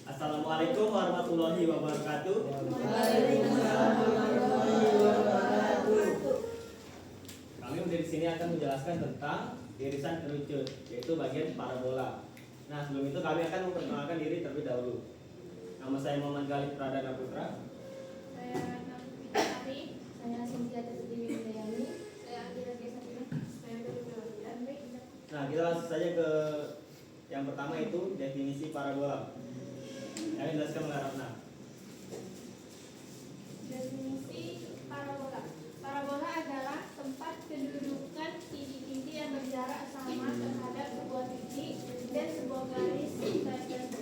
Assalamualaikum warahmatullahi wabarakatuh. Waalaikumsalam warahmatullahi wabarakatuh. Kami di sini akan menjelaskan tentang irisan kerucut, yaitu bagian parabola. Nah, sebelum itu kami akan memperkenalkan diri terlebih dahulu. Nama saya Muhammad Galih Pradana Putra. Saya Nafita Ari, saya Sintia Dewi Widayani, saya Andira Kesakina, saya Dewi. Nah, kita langsung saja ke yang pertama, itu definisi parabola. Kami jelaskan mengarahnya. Definisi parabola. Parabola adalah tempat kedudukan titik-titik yang berjarak sama terhadap sebuah titik dan sebuah garis tertentu.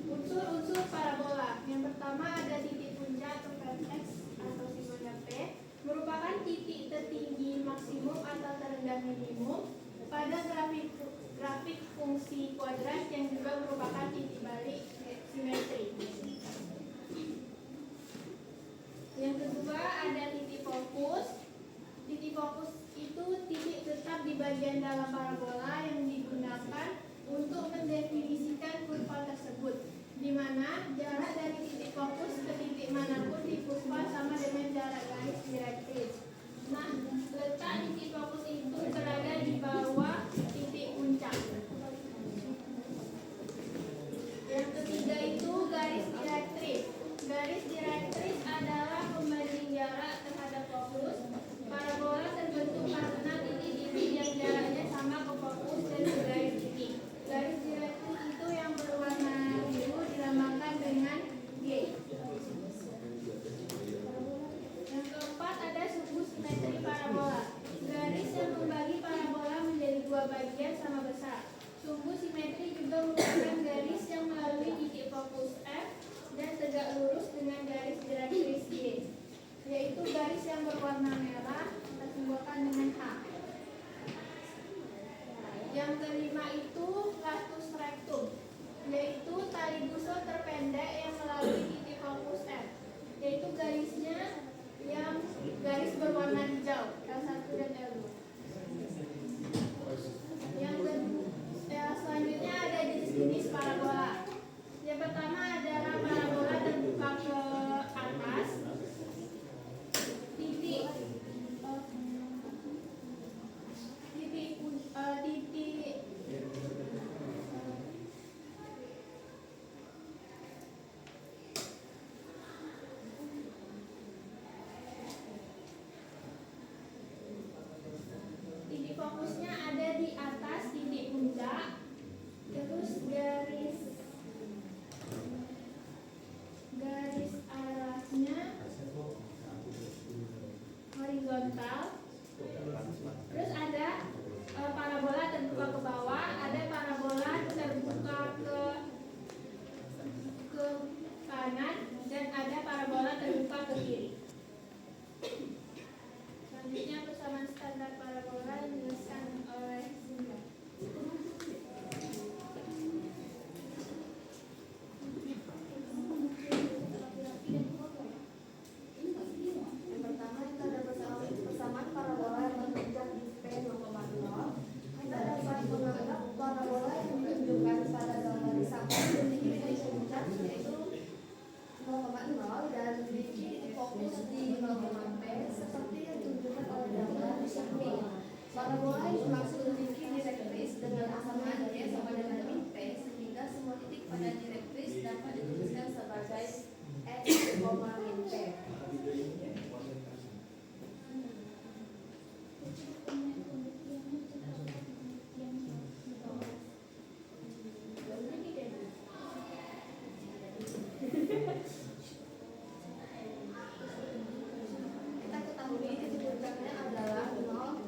Unsur-unsur parabola. Yang pertama ada titik puncak atau vertex atau simbolnya P, merupakan titik tertinggi maksimum atau terendah minimum pada grafik fungsi kuadrat yang juga merupakan titik balik simetri. Yang kedua ada titik fokus. Titik fokus itu titik tetap di bagian dalam parabola yang digunakan untuk mendefinisikan kurva tersebut, di mana jarak dari titik fokus ke titik manapun di kurva sama dengan jarak garis direktris. Nah, letak titik fokus itu berada di bawah titik puncak. Yang ketiga itu garis direktris. Garis direktris adalah pembanding jarak terhadap fokus. Parabola terbentuk karena titik-titik yang jaraknya sama ke fokus dan ke garis titik. Garis direktris itu yang berwarna biru dilambangkan dengan G. Yang keempat ada sumbu simetri parabola. Garis yang membagi parabola menjadi dua bagian sama besar. Sumbu simetri juga merupakan garis yang melalui titik fokus F dan tegak lurus dengan garis direktris Y, yaitu garis yang berwarna merah kita simbolkan dengan H. Yang kelima itu latus rectum, yaitu tali busur terpendek yang melalui titik fokus F, yaitu garisnya yang garis berwarna hijau L1 dan L2. Selanjutnya ada jenis-jenis parabola. Yang pertama adalah parabola terbuka ke atas. Titik fokusnya ada di atas titik puncak. Terus garis arahnya horizontal. Terus ada parabola terbuka ke bawah, ada parabola terbuka ke kanan, dan ada parabola terbuka ke kiri. Selanjutnya persamaan standar parabola yang dijelaskan oleh Sinta. Yang pertama kita ada persamaan parabola yang berpijak di P 0,0. Kita dapat menganggap parabola yang ditunjukkan pada gambar di samping memiliki titik puncak yaitu 0,0 dan memiliki titik fokus di 0,P seperti yang ditunjukkan oleh gambar di samping. Parabola yang dimaksud memiliki direktris dengan kesamaan Y sama dengan min P, sehingga semua titik pada direktris dapat dituliskan sebagai X, min P. Kita ketahui titik puncaknya adalah 0,0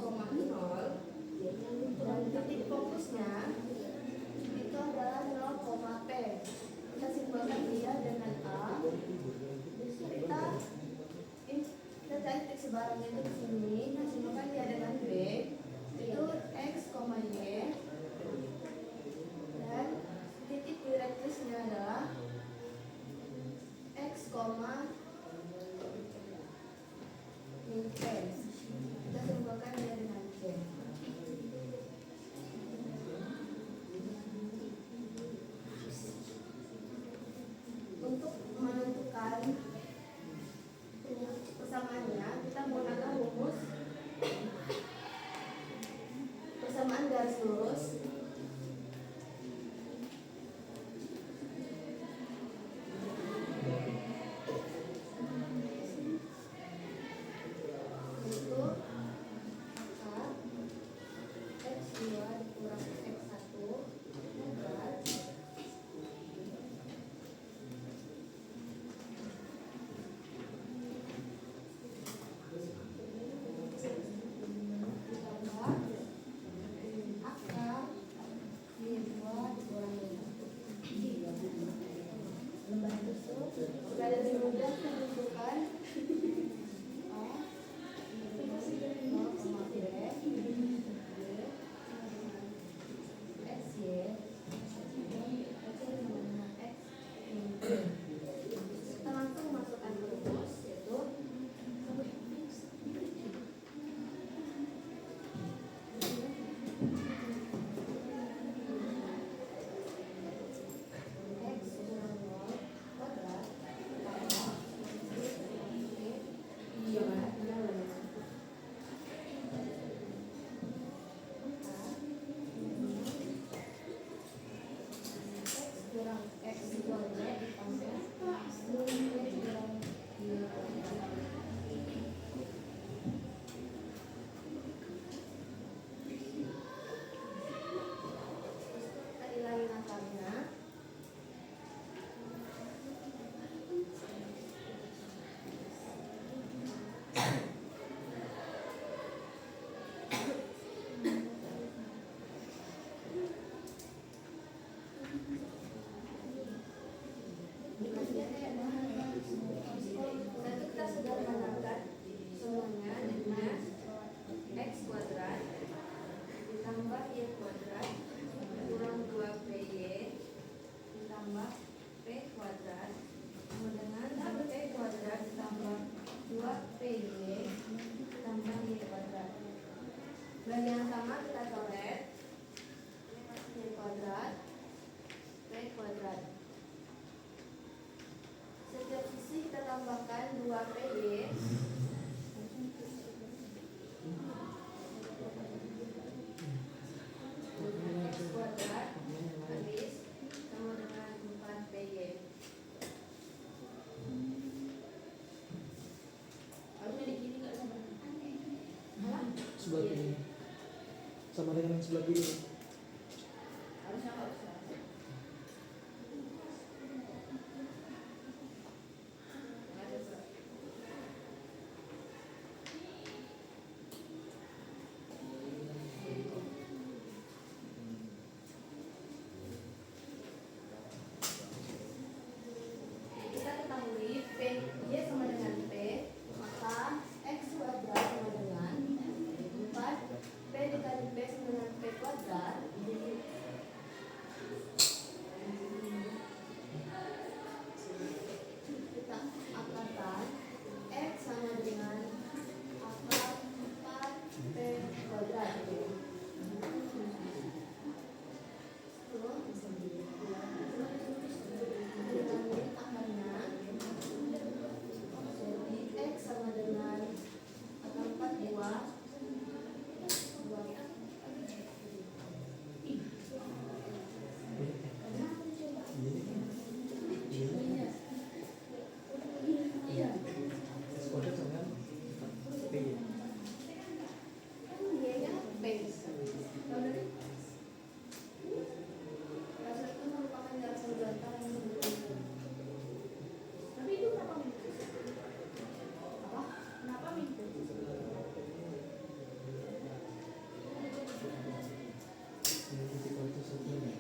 untuk menentukan persamaannya, kita menggunakan rumus persamaan garis lurus. Itu akar X2 dikurang X1 kuadrat ditambah akar Y2 dikurang Y1. Lembar itu sudah lebih mudah menentukan A, kita langsung masukkan rumus, yaitu X kurang 0 kuadrat tambah X kurang X kuadrat ditambah Y kurang Y kuadrat. Kita hilangin akarnya. Nanti kita sederhanakan semuanya dengan X kuadrat ditambah Y kuadrat kurang 2PY ditambah P kuadrat sama dengan P kuadrat ditambah 2PY ditambah Y kuadrat. Bagian sama kita coret Y kuadrat P kuadrat. Setiap sisi kita tambahkan 2PY X kuadrat habis sama dengan 4PY. Harusnya di kiri nggak sama? Sebelah kiri sama dengan yang sebelah kiri. Harusnya nggak usah. Nggak ada surat. Kita ketahui P Y sama dengan P, maka X kuadrat sama dengan 4 P dikali P sama dengan P kuadrat. Kita akarkan X sama dengan akar 4 P kuadrat. Hilangin akarnya. Jadi X sama dengan akar 4 2 X kuadrat sama dengan PY. Y-nya P. Dasar itu merupakan jarak horizontal yang berbeda. Tapi itu kenapa minggu? Apa? Kenapa minggu? Ini titik waktu sebelumnya.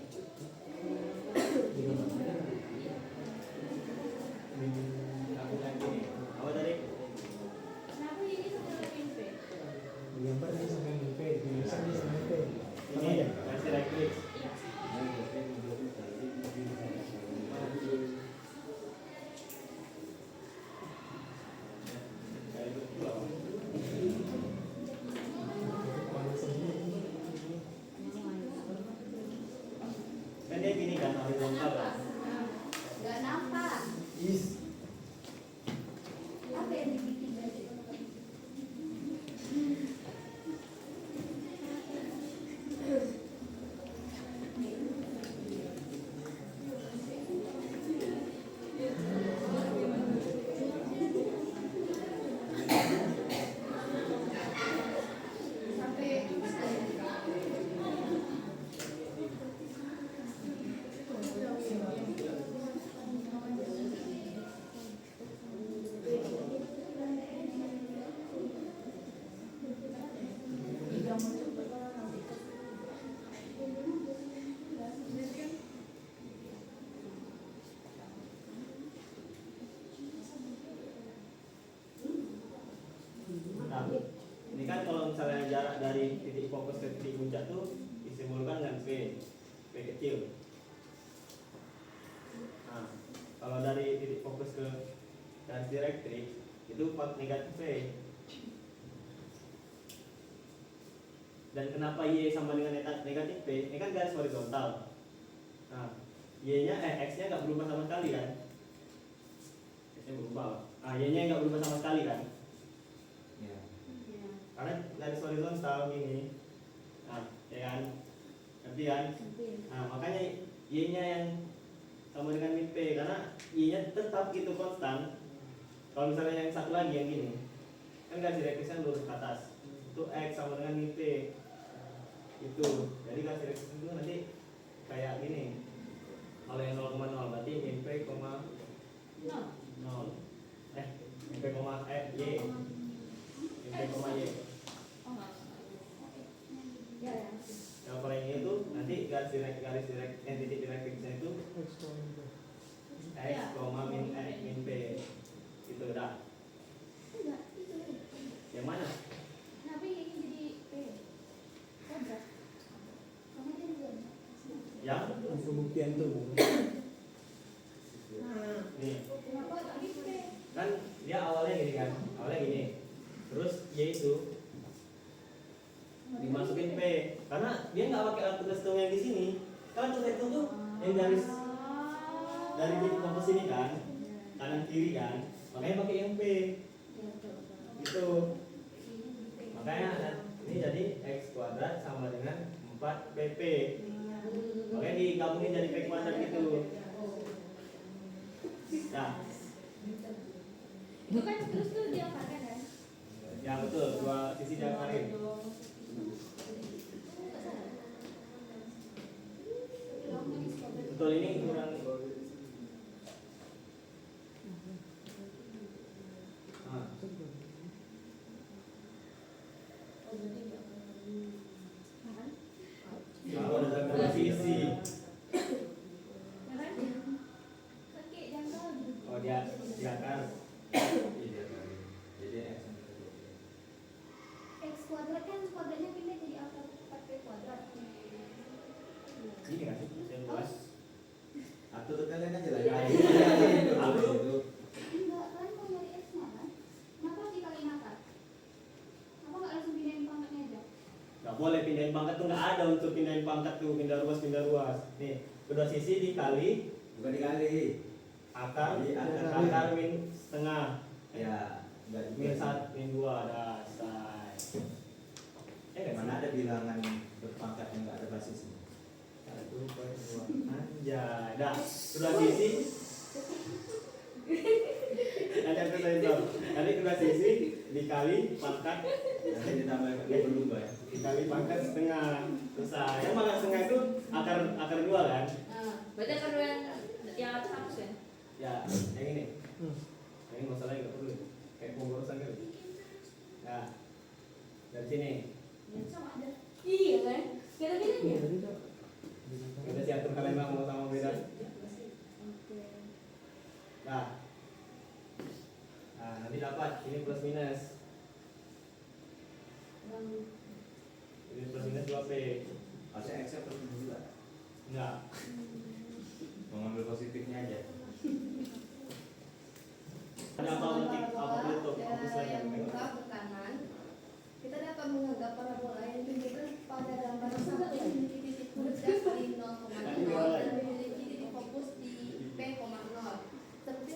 Aku lagi nih. Apa tadi? Kenapa ini sebenarnya minggu? Digambar ini sampai MP, ditulisan ini sampai MP. Sama Ini aja. versi right click. Kan dia gini kan horizontal kan? Nggak nampak. Is. Apa yang dibikin dari Nah, ini kan kalau misalnya jarak dari titik fokus ke titik puncak tuh disimbolkan dengan P kecil. Nah, kalau dari titik fokus ke garis direktrix itu negatif P. Dan kenapa Y sama dengan negatif P? Ini kan garis horizontal. Nah, Y-nya X-nya nggak berubah sama sekali kan? X-nya berubah. Nah, Y-nya nggak berubah sama sekali kan? Karena garis horizontal gini. Nah, ya kan? Ngerti kan? Nah, makanya Y-nya yang sama dengan min P karena Y-nya tetap gitu konstan. Kalau misalnya yang satu lagi yang gini, kan garis direktrixnya lurus ke atas. Itu X sama dengan min P. Itu. Jadi garis direktrix itu nanti kayak gini. Kalau yang 0,0 berarti min P, 0. Min P, Y. Min P, Y. Nah, kalau yang ini tuh nanti titik direktrixnya itu X, min P. Itu udah. enggak itu. Yang mana? Kenapa ini jadi P? Kuadrat. Kamu jadi belum? Yang Pembuktian tuh. nih. Kenapa tadi P? Kan dia awalnya gini kan. Awalnya gini. Terus Y itu dimasukin P karena dia nggak pakai alat hitung yang di sini. Kan alat hitung tuh yang garis dari titik fokus ini kan, kanan kiri kan, makanya pakai yang P gitu. Makanya ini jadi X kuadrat sama dengan 4 PP. Makanya digabungin jadi P kuadrat gitu. Nah, Itu kan terus tuh dia pakai kan? ya betul, dua sisi diapain. Betul, ini kurang. Nah, kalau ada dua sisi, oh dia akar. Jadi X kuadrat kan kuadratnya pindah jadi akar 4P kuadrat. Ini kan yang luas. atur kalian aja lah. Atur. Enggak, kan mau nyari X-nya kan? Kenapa dikaliin akar? Kenapa nggak langsung pindahin pangkatnya aja? Nggak boleh pindahin pangkat tuh, nggak ada untuk pindahin pangkat tuh, pindah ruas. Nih, kedua sisi dikali Bukan dikali. akar Jadi akar min setengah. Ya, enggak Min juga. 1, min 2 dasar. Nggak Mana ada bilangan berpangkat yang enggak ada basisnya. 1/2. Anjay. Dah, kedua sisi. Tadi kedua sisi dikali pangkat, Nanti ditambah berubah ya. dikali pangkat setengah. Selesai. Yang mana setengah itu akar 2 kan? Berarti kedua yang atas hapus kan? Ya, yang ini. Yang ini masalahnya nggak perlu. Kayak pemborosan gitu. Nah, dari sini. Sama ada. Iya kan? Kita bedanya. Kita siapkan kalian mau sama beda. Nah, nanti dapat ini plus minus. Ini plus minus 2P. Harusnya X plus juga. Enggak. Mengambil positifnya aja. Ada apa bentuk fokus lagi? yang buka ke kanan, kita dapat menganggap parabola yang ditunjukkan pada gambar satu yang memiliki titik puncak di 0,0 dan memiliki titik fokus di P,0. Seperti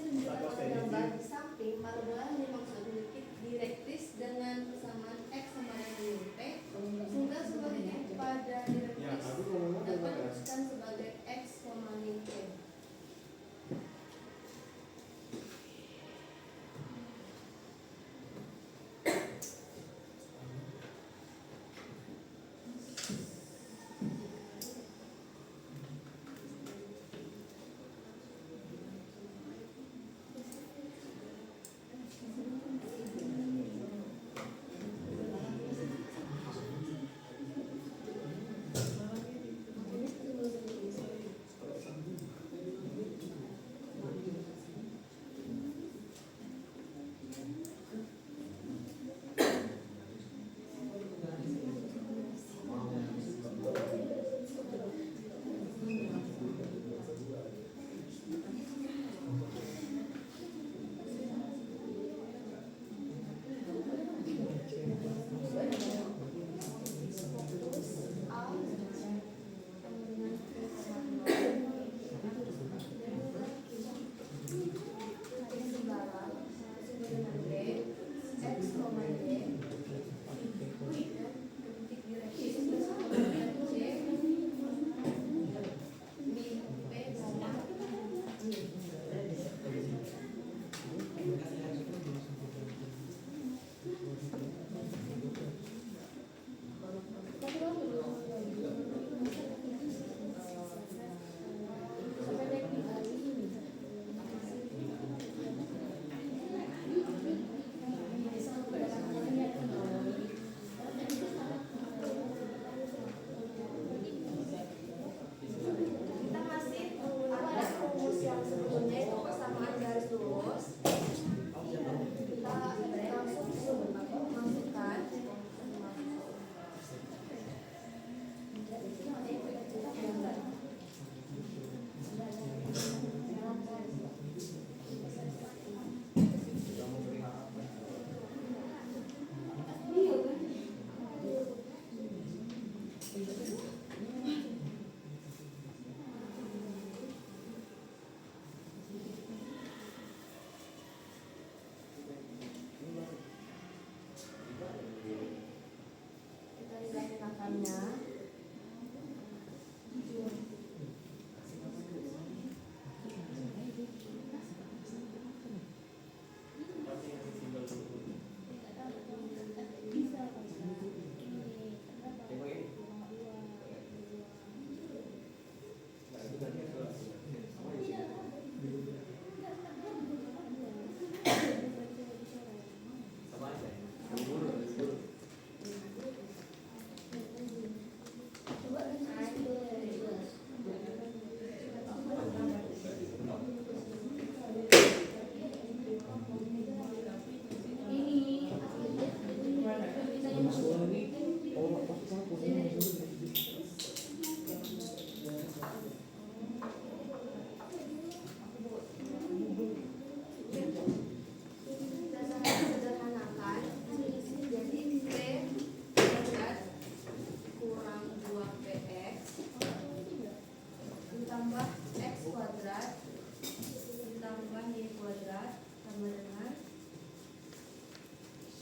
ditambah X kuadrat ditambah Y kuadrat sama dengan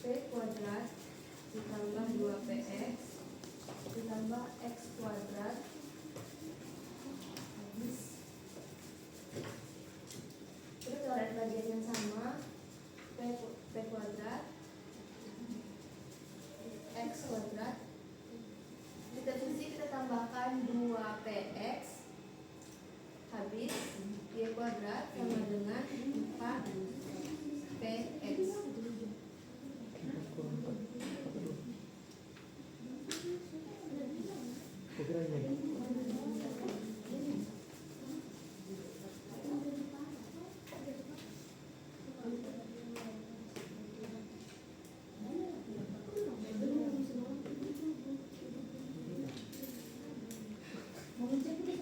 P kuadrat ditambah 2PX ditambah X kuadrat habis. Terus coret bagian yang sama P kuadrat X kuadrat kita sisi kita tambahkan 2PX habis Y kuadrat sama dengan 4PX. Kurang 4 apa dulu? Aku kira ini. Mau ngecek nih.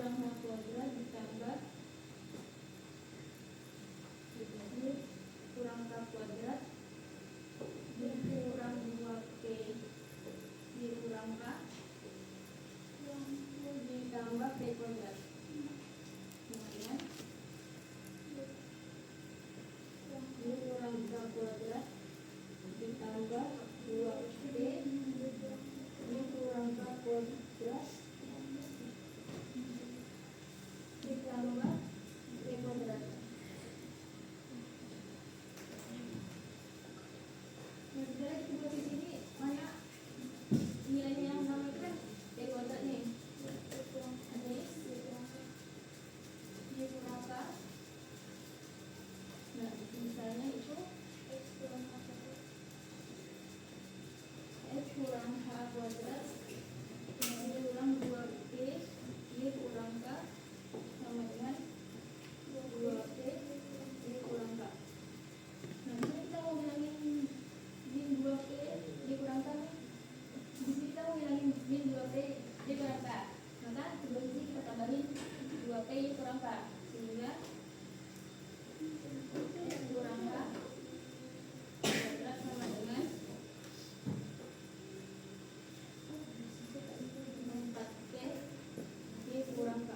kurang H kuadrat ditambah Y kurang K kuadrat dikurang 2P dikurang K ditambah P kuadrat kemudian Y kurang K kuadrat ditambah 2P Y kurang K kuadrat ditambah P kuadrat. Nah, sebenarnya di posisi ini mana nilainya yang sama itu kan P kuadrat nih. Ada Y kurang K. Nah, misalnya itu X kurang H kuadrat Y kurang 2P Y kurang K sama dengan 2P Y kurang K. Nah, di sini kita mau bilangin min 2P Y kurang K nih. Di sini kita mau bilangin min 2P Y kurang K. Maka sebelah sini kita tambahin 2P Y kurang K sehingga Y kurang K kuadrat sama dengan 4P Y kurang K.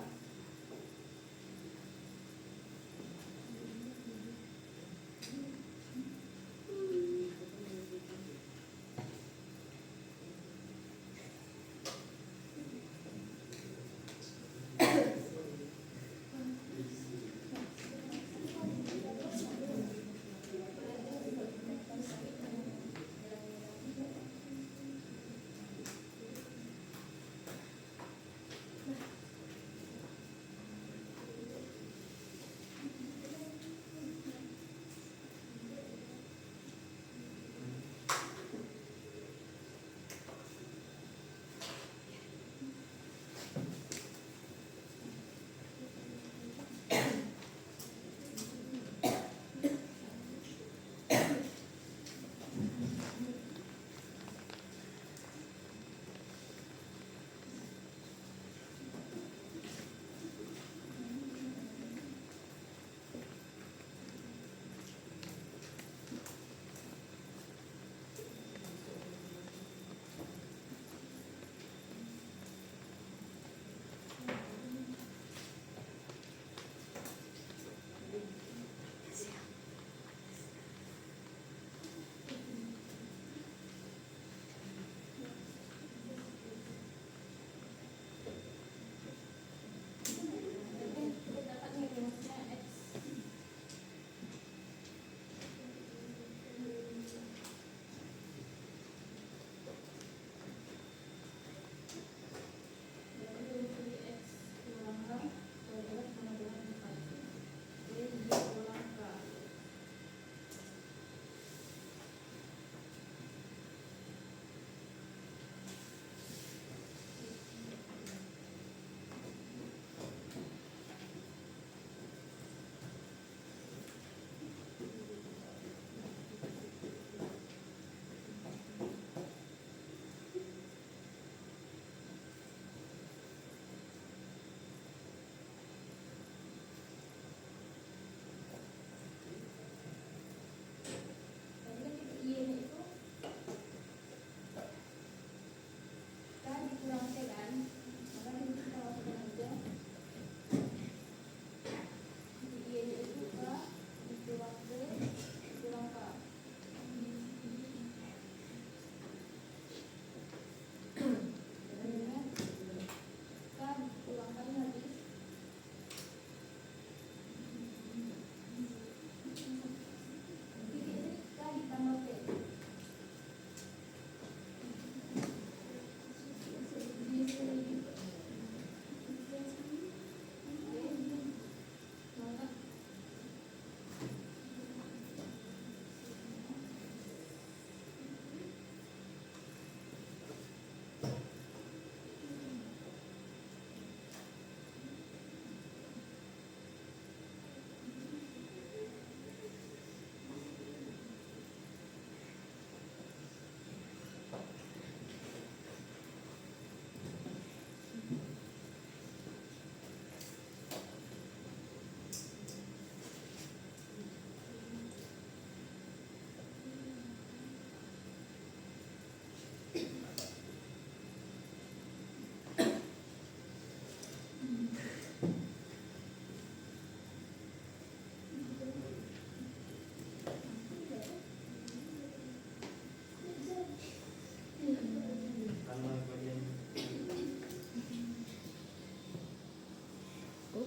Nah,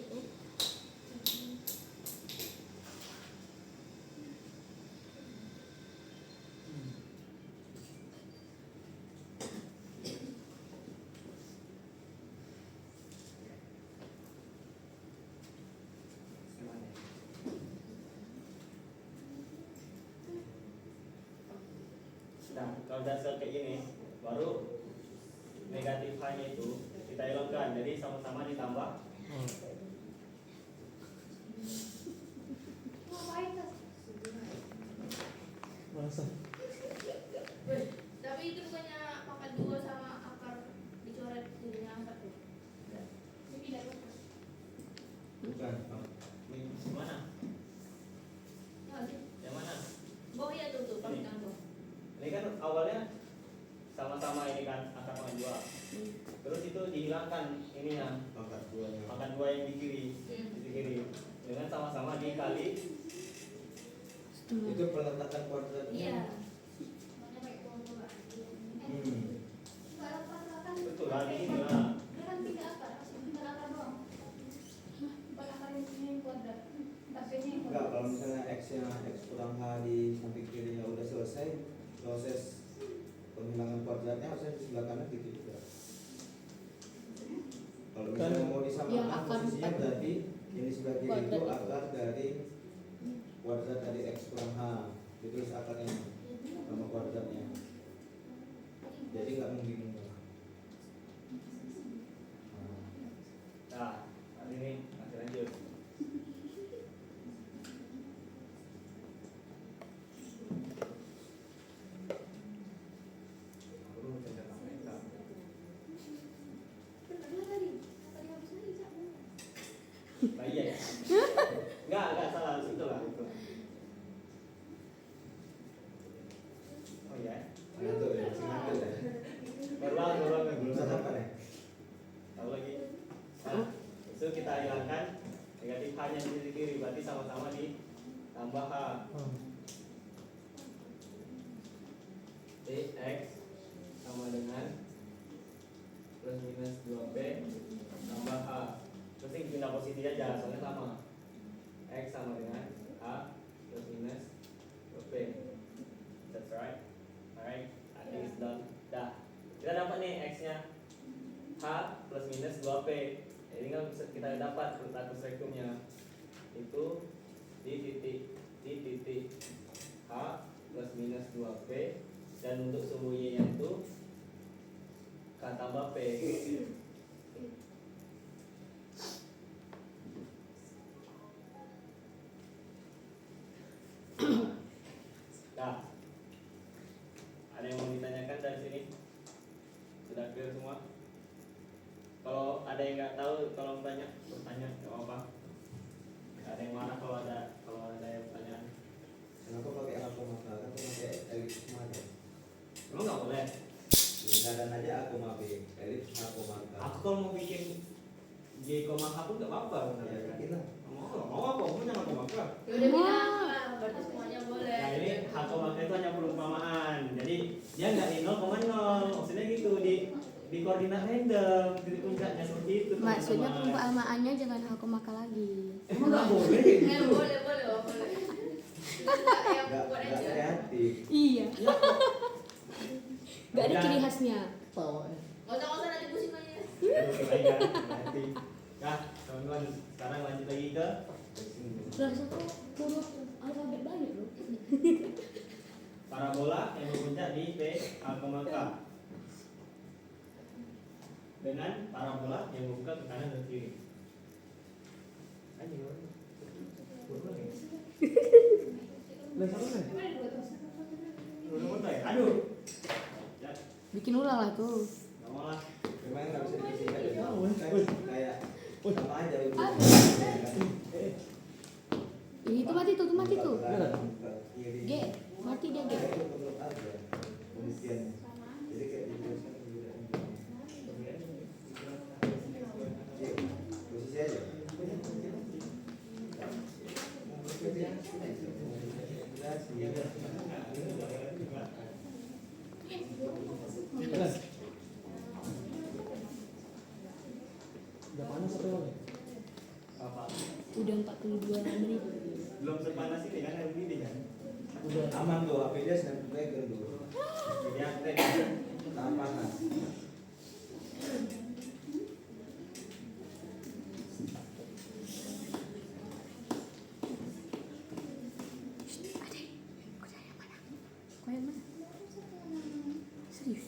kalau udah kayak gini, baru negatif H-nya itu kita hilangkan, jadi sama-sama ditambah. Ngapain tuh? Masa? Tapi itu bukannya pangkat 2 sama akar dicoret jadinya angkat tuh. Ini tidak betul. Bukan. Yang mana? Yang mana? Oh iya tuh pangkat tuh. Ini kan awalnya sama-sama ini kan akar pangkat 2. Terus itu dihilangkan ininya, Pangkat 2-nya. pangkat 2 yang di kiri, di kiri. Dengan sama-sama dikali. Itu peletakan kuadratnya. Iya. Makanya pakai bola. Kalau pas Betul lah, ini lah. Dia kan tiga akar, tinggal akar doang. Bukan akar yang kuadrat. Tapi ini yang Enggak, kuadrat. kalau misalnya X-nya X kurang H di samping kirinya udah selesai, proses penghilangan kuadratnya harusnya di sebelah kanan gitu juga. Kalau misalnya mau Yang disamakan akar posisinya 4. berarti ini sebelah kiri Kuadrat itu itu. akar dari kuadrat dari X kurang H. Ditulis akarnya sama kuadratnya. Jadi nggak membingungkan. Nah, hari ini masih lanjut. Nah, iya ya. Enggak salah, itu lah itu. Oh iya. Ngantuk ya, masih ngantuk ya. Berulang. Belum sarapan ya? Tahu lagi. Nah, itu kita hilangkan negatif H-nya di sisi kiri, berarti sama-sama ditambah H. X sama dengan plus minus 2P tambah H. Terus ini pindah posisi aja, soalnya sama. X sama dengan H plus minus 2P. That's right. Alright, I think it's done. Dah. Kita dapat nih X-nya H plus minus 2P. Jadi kan kita dapat status rekumnya itu di titik H plus minus 2P, dan untuk suhu Y nya itu K tambah P. Nah, ada yang mau ditanyakan dari sini? Sudah clear semua? Kalau ada yang nggak tahu, tolong bertanya, nggak apa-apa. Nggak ada yang marah kalau ada yang pertanyaan. Kenapa pakai aku maka? Kan pakai elips aja. Emang nggak boleh? Di keadaan aja aku maafin. Elips aku maka. Aku kalau mau bikin J, H pun nggak apa-apa Ya, sebenarnya kan. bikin lah. Mau apa? Aku punya H maka. Ya udah bilang lah, berarti semuanya boleh. Nah ini H maka itu hanya perumpamaan. Jadi dia nggak di 0,0. Maksudnya gitu di koordinat random, titik puncaknya seperti itu. Maksudnya teman-teman. perumpamaannya jangan aku maka lagi. Emang nggak boleh kayak Ya gitu. boleh, oh, boleh. Yang Nggak buat aja. kreatif. Iya. Ya, Gak ada Jangan. ciri khasnya. Bawahnya. Nggak usah nanti pusing aja. Aduh, kebaikan, nanti. Nah, teman-teman, sekarang lanjut lagi ke Rasa tuh huruf alfabet banyak loh. parabola yang berpuncak di P, A, K. Dengan parabola yang membuka ke kanan dan kiri. Anjing, orang. Berulang ya? Lihat apa nih? Berulang ya? Aduh. Ya, Bikin ulang lah tuh. nggak mau lah. Memang nggak bisa dikasih aja. Kayak sama aja itu. Itu mati tuh, Ke kiri. G, mati dia G. Itu menurut aja pembuktiannya. Jadi kayak dituliskan juga. Iya, posisi aja. Lihat. Udah panas apa belum? Apa? Udah 42 menit. Belum sepanas ini kan hari ini kan. Udah. Aman tuh, HP dia snap dragon tuh. Jadi update. Tahan panas. Kau yang mana? Serius?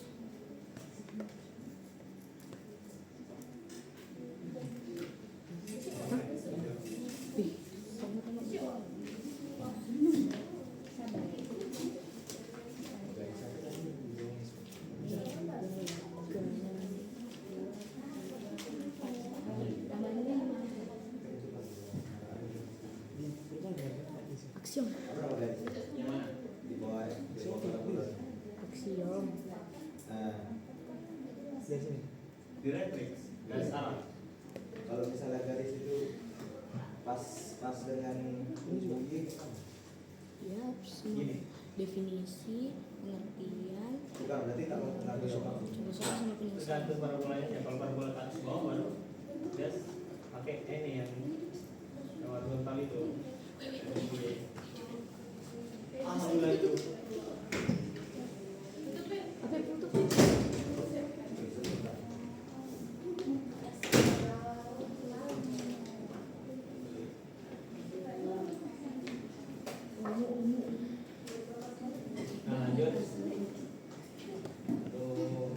Hah? Ih, sama-sama. Aksiom. Berapa guys? Yang mana? Di bawah 40. Aksiom. Nah, Dari sini. Di retrix. Garis arah. kalau misalnya garis itu pas dengan ini Ya, semua Gini. definisi, pengertian, bukan berarti kalau ngambil apa? contoh soal sama penyelesaian. Tergantung parabolanya ya. Kalau parabola ke atas bawah baru just pakai ini yang horizontal itu. Alhamdulillah itu. Apa yang tutup? Nah lanjut. Tuh.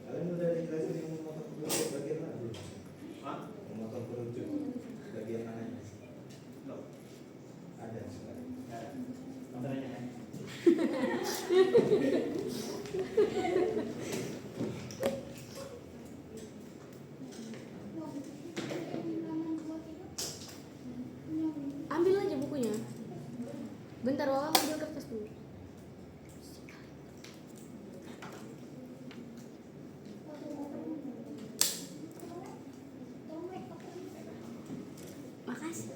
Kalian udah dijelasin yang memotong kerucut bagian mana belum? Hah? Memotong kerucut bagian mananya? Loh. Ada sekarang. Ya. Nonton aja kan. Ambil aja bukunya. Bentar, Wawa ambil kertas dulu. Makasih.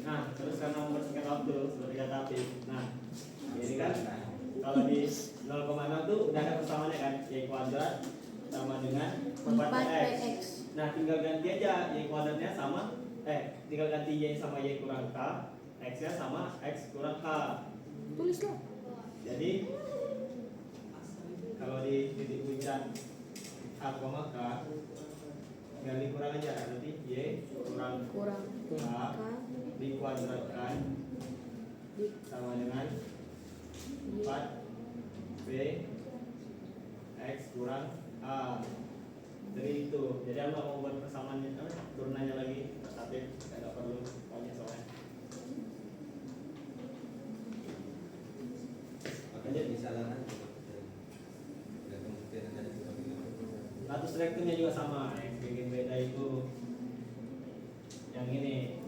Nah, terus karena mempersingkat waktu seperti kata Apip. Nah, ini kan kalau di 0,6 tuh udah ada persamaannya kan, y kuadrat sama dengan 4px. 4px. Nah, tinggal ganti aja y kuadratnya sama tinggal ganti y sama y kurang k, x-nya sama x kurang k. Tulislah. Jadi kalau di titik puncak a, k tinggal dikurang aja, nanti y kurang Kurang k dikuadratkan di sama dengan 4 b x kurang a. Jadi itu. Jadi aku nggak mau buat persamaannya, turunannya lagi, tapi nggak perlu pokoknya soalnya. Makanya misalnya kan tergantung buktian ada seperti itu. Status rektumnya juga sama. Yang bikin beda itu yang ini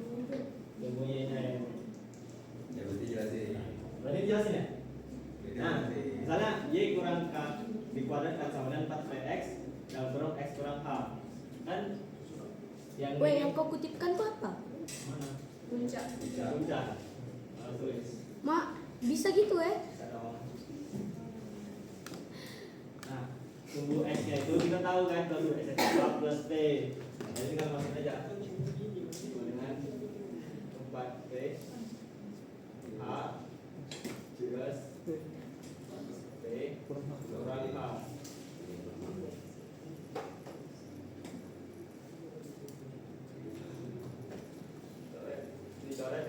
tunggunya ini yang Ya berarti jelasin. berarti dijelasin ya. Berarti Nah, jelasin. misalnya y kurang k dikuadratkan sama dengan 4px dalam kurung x kurang h, kan Weh, yang kau kutipkan tuh apa? mana? Puncak. Puncak. Tulis. Mak, bisa gitu Bisa dong. Nah, sumbu x-nya itu kita tahu kan kalau x itu a plus t. Jadi tinggal masukin aja. Sama dengan 4t a plus t kurang a.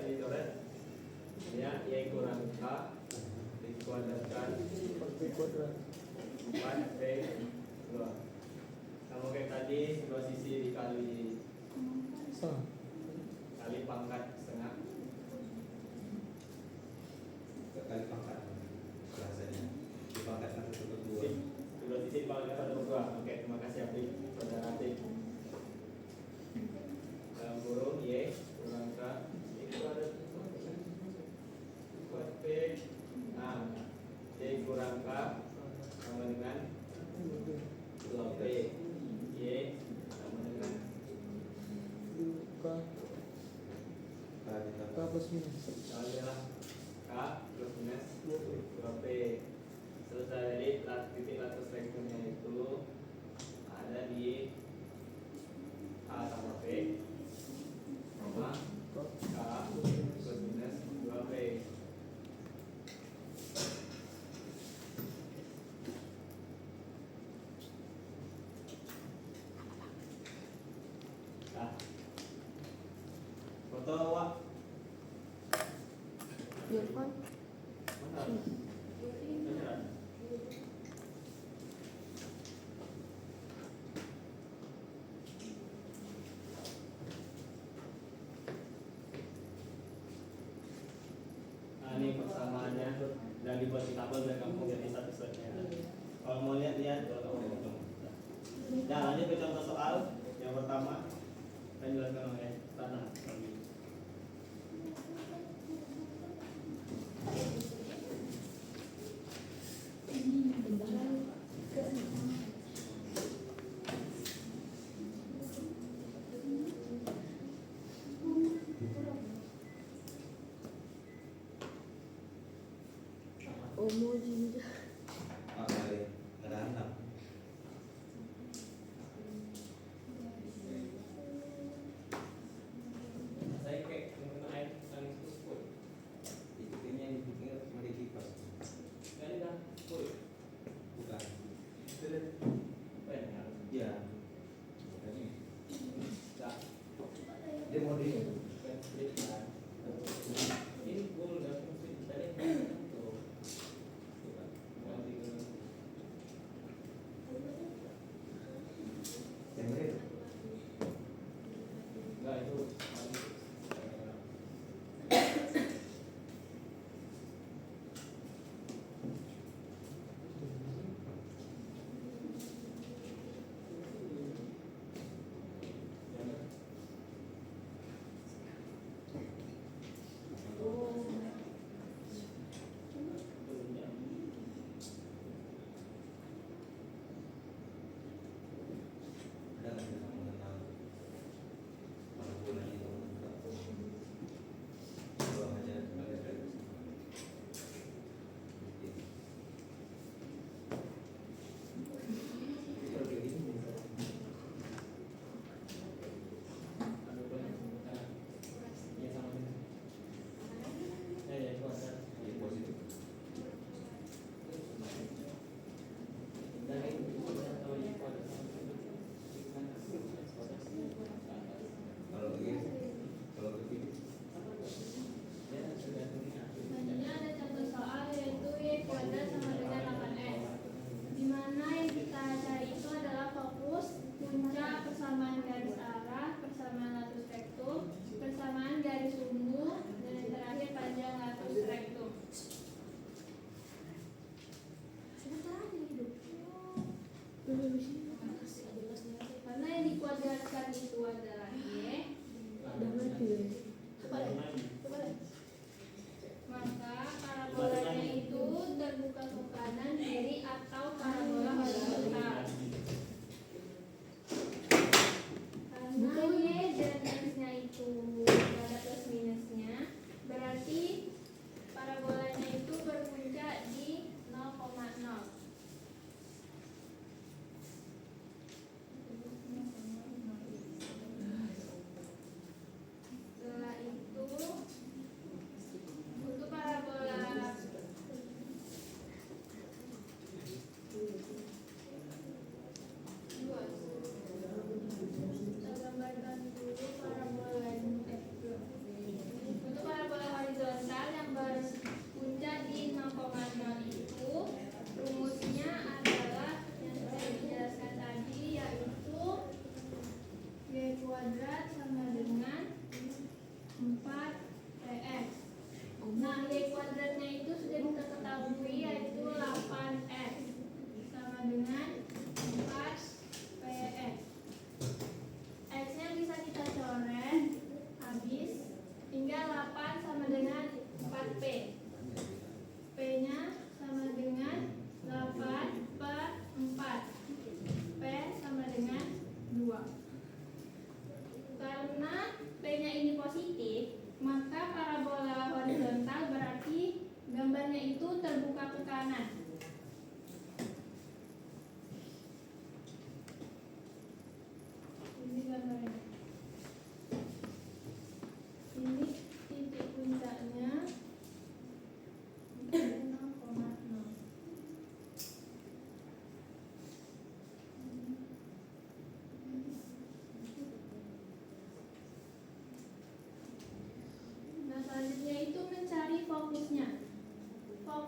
Ini coret. Ini ya, y kurang k dikuadratkan 4p 2. Sama kayak tadi, sebelah sisi dikali Salah. kali pangkat setengah. Kali pangkat rasanya dipangkat 1/2. Sebelah sisi dipangkat 1/2. Oke, terima kasih Apik, saudara Apik. Dalam kurung y kurang k dikuadratkan 4p. Nah, y kurang k sama dengan 2p. Y sama dengan K Kali K tambah plus minus. adalah k plus minus 2p. Selesai. Jadi titik latus vektornya itu ada di a sama p sama k plus minus 2p. Nah, foto Wak. Irfan. Mana? Beneran? Nah, ini persamaannya dan dibuat di tabel biar kamu lihat di satu slide-nya. Kalau mau lihat kalau kamu mau. Nah, lanjut ke contoh soal yang pertama. Saya jelaskan oleh Tanah. Omo jinja. kali ada 6. Saya kayak menggunakan air saling tumpul. Ikutinnya yang dibikin cuma di kipas. Jadi dah, full. Bukan. Banyak. Iya. Bukan ini. Dah. Dia mau di Bukan split kan. Ini full dah split tadi. Tuh. Bukan. Bukan tiga. yang ini. Enggak itu.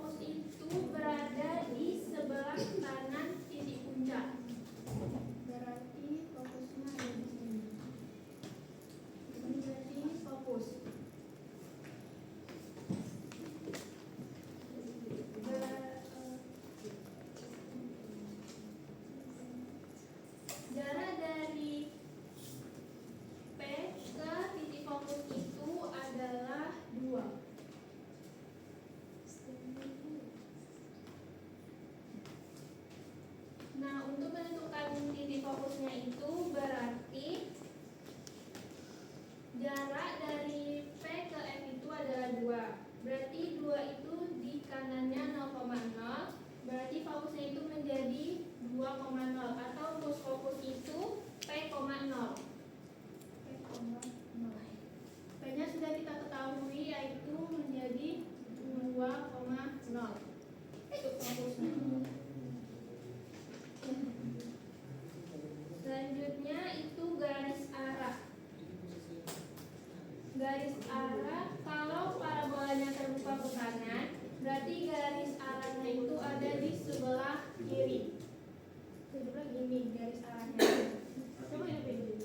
fokus itu berada di sebelah kanan titik puncak. Berarti fokusnya ada di sini. Ini berarti fokus. Jarak dari P ke titik fokus itu adalah 2. Nah, untuk menentukan titik fokusnya itu berarti jarak dari P ke F itu adalah 2. Berarti 2 itu di kanannya 0,0. Berarti fokusnya itu menjadi 2,0 atau rumus fokus itu P,0. P-nya sudah kita ketahui yaitu menjadi 2,0. Itu fokusnya. Selanjutnya itu garis arah. Garis arah kalau parabolanya terbuka ke kanan, berarti garis arahnya itu ada di sebelah kiri. Sebelah gini garis arahnya. Coba ya dulu.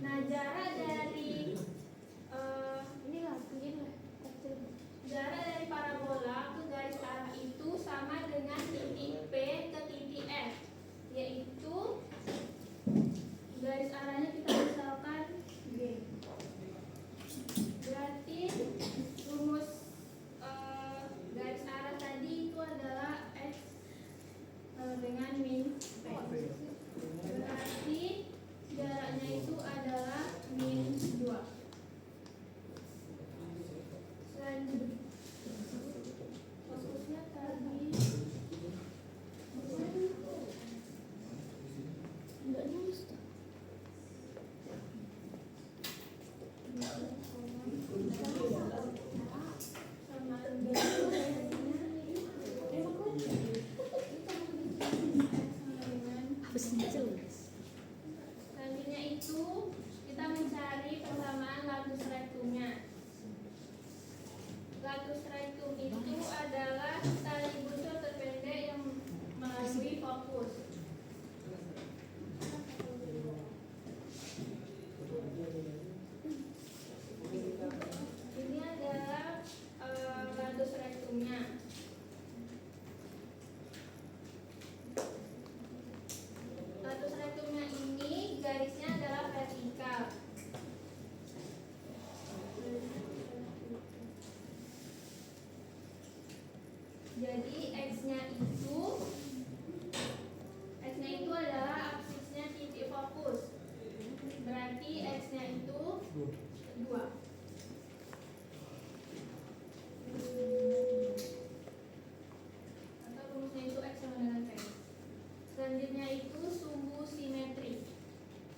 Nah, jarak dari inilah begini. Jarak dari parabola ke garis arah itu sama dengan titik P ke titik F, yaitu garis arahnya kita misalkan G. Berarti rumus garis arah tadi itu adalah X dengan min P. Berarti jaraknya itu adalah min 2. Selanjutnya fokusnya tadi Enggak nulis tuh. Habis jelas. Selanjutnya itu kita mencari persamaan latus rectumnya. Latus rectum itu adalah tali bucol terpendek yang melalui fokus. Ini adalah latus rectumnya. Latus rectumnya ini garisnya adalah vertikal. Jadi X-nya itu adalah aksisnya titik fokus. Berarti X-nya itu 2. Atau rumusnya itu X sama dengan P. Selanjutnya itu sumbu simetri.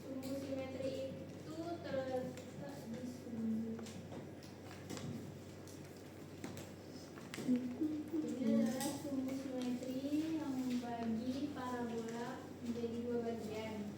Sumbu simetri itu terletak di sumbu. Ini adalah sumbu simetri yang membagi parabola menjadi 2 bagian.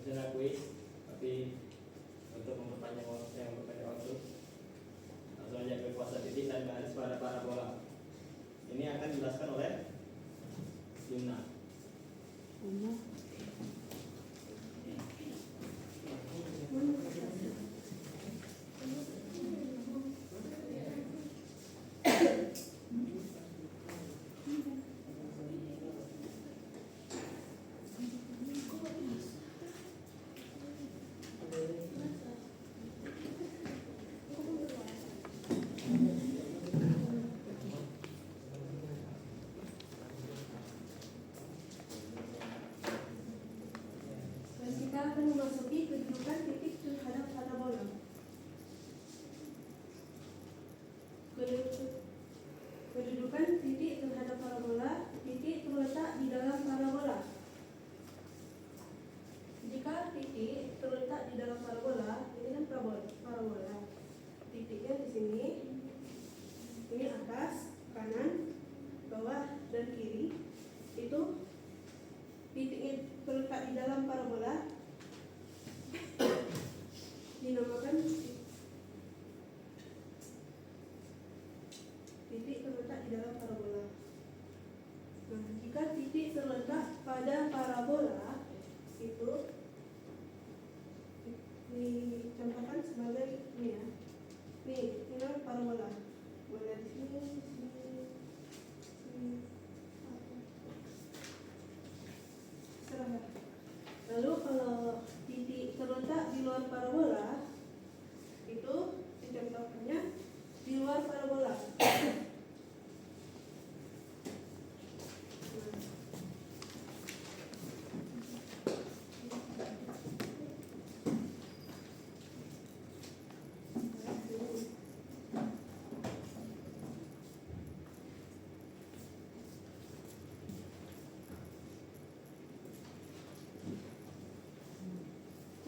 misalnya kuis, tapi untuk memperpanjang waktu langsung aja ke kuasa titik dan garis pada parabola. Ini akan dijelaskan oleh Yumna. Dan kita akan memasuki kedudukan titik terhadap parabola. Kedudukan titik terhadap parabola. Titik terletak di dalam parabola. Jika titik terletak di dalam parabola, ini kan parabola. Titiknya di sini. Ini atas, kanan, bawah, dan kiri. Itu titiknya terletak di dalam parabola dinamakan titik terletak di dalam parabola. Nah, jika titik terletak pada parabola itu dicontohkan sebagai ini ya. Nih, ini adalah parabola. Boleh di sini, sini. Serah. Lalu kalau titik terletak di luar parabola itu dicontohkannya di luar parabola.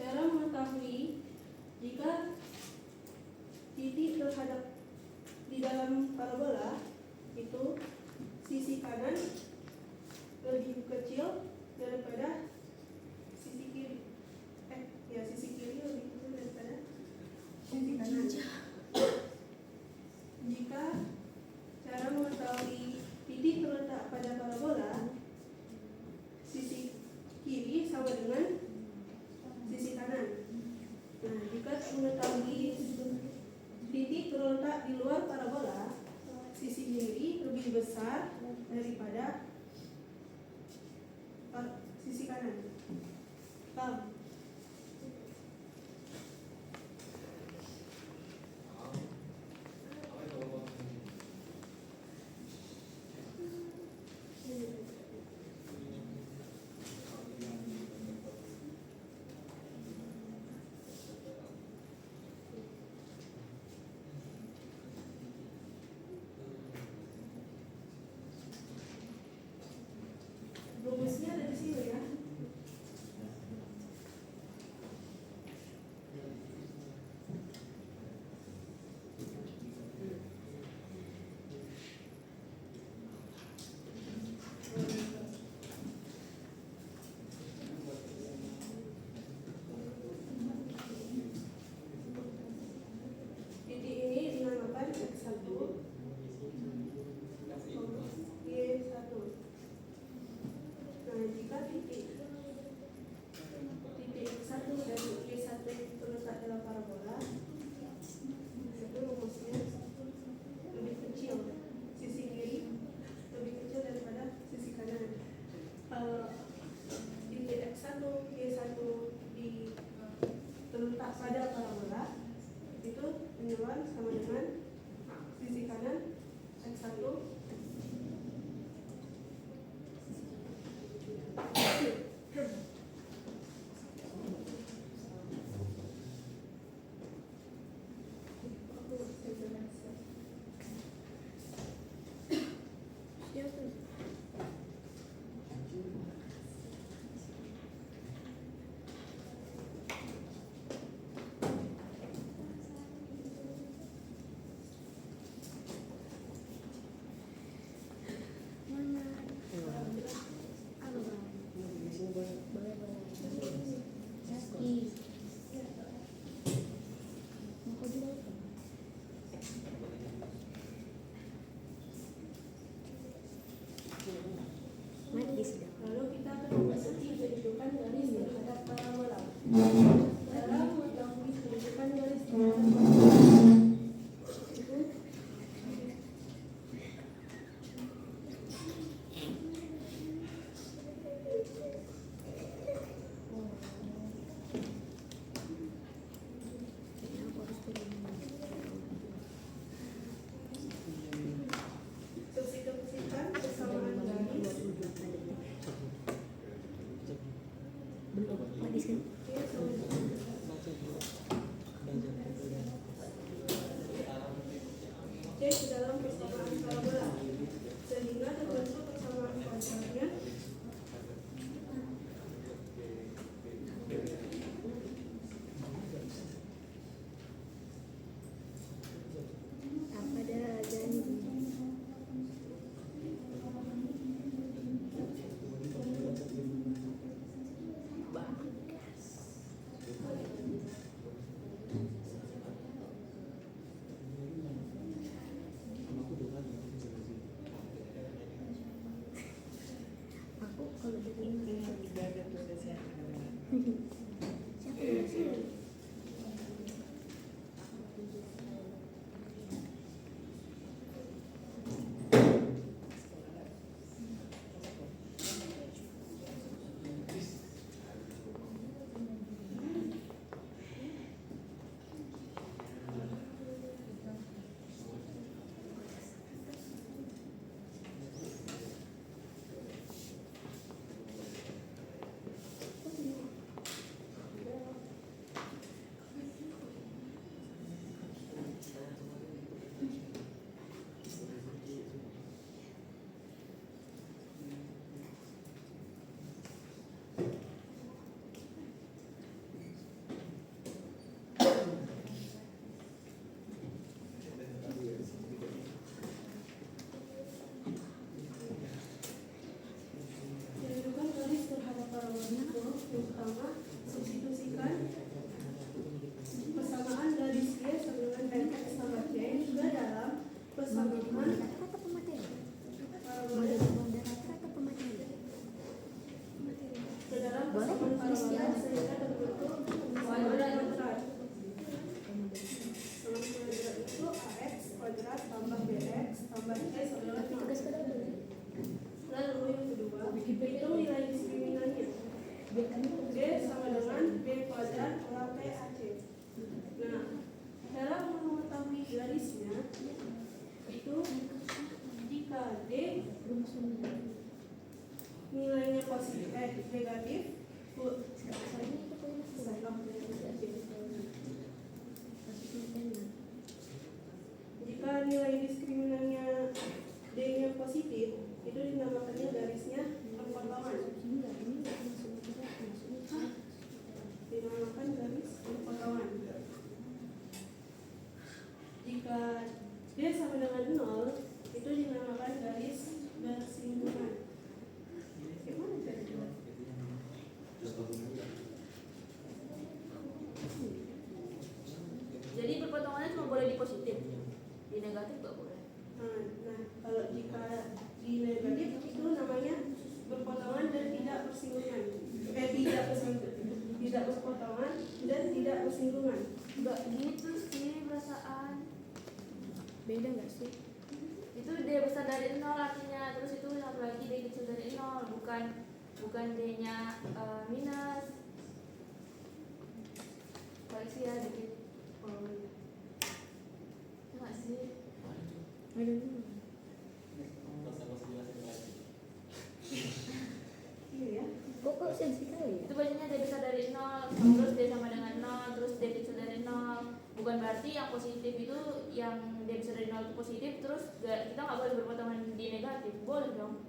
Cara mengetahui jika titik terhadap di dalam parabola itu sisi kanan lebih kecil daripada sisi kiri. Sisi kiri lebih kecil daripada sisi kanan. Jika cara mengetahui titik terletak pada parabola, sisi kiri sama dengan sisi kanan. Nah, jika mengetahui titik terletak di luar parabola, sisi kiri lebih besar daripada sisi kanan. Paham? Rumusnya ada di sini ya. Titik ini dinamakan X1, Y1. Nah, jika titik X1 dan Y1 terletak dalam parabola, itu rumusnya lebih kecil, sisi kiri lebih kecil daripada sisi kanan. Kalau titik X1, Y1 terletak pada parabola, itu menyusun sama dengan sisi kanan X1 Dalam mengetahui kedudukan garisnya, substitusikan persamaan garis Hadis kan? Dia sama C ke dalam persamaan parabola sehingga terbentuk persamaan kuadratnya Apa dah janji? Aku kalau begini siapa yang sih? kedudukan garis terhadap parabola itu yang pertama substitusikan persamaan garis Y sama dengan fx tambah C juga dalam persamaan Rata-rata pemateri. parabola Rata-rata pemateri. ke dalam persamaan parabola sehingga terbentuk kuadrat kuadrat. Sama kuadrat itu ax kuadrat tambah bx tambah c sama dengan 0. Tugas kedua boleh. Lalu yang kedua, hitung nilai diskriminannya. D sama dengan B kuadrat kurang PAC. Nah, cara mengetahui garisnya itu jika D nilainya positif, negatif, jika nilai diskriminannya D-nya positif, itu dinamakannya garisnya perpotongan. Dinamakan garis perpotongan. Jika D sama dengan 0, itu dinamakan garis bersinggungan. Gimana caranya? Jadi perpotongannya cuma boleh di positif, di negatif nggak boleh. Nah, kalau jika di negatif itu namanya berpotongan dan tidak bersinggungan. Tidak berpotongan dan tidak bersinggungan. Nggak gitu sih perasaan. Beda nggak sih? Itu D besar dari 0 artinya, terus itu satu lagi D kecil dari 0, bukan D-nya minus. Koreksi ya dikit. Nggak sih? Aduh. Iya ya. Kok sensi kali ya? Itu bacanya D besar dari 0, terus D sama dengan 0, terus D kecil dari 0. Bukan berarti yang positif itu, yang D besar dari 0 itu positif, terus kita nggak boleh berpotongan di negatif. Boleh dong.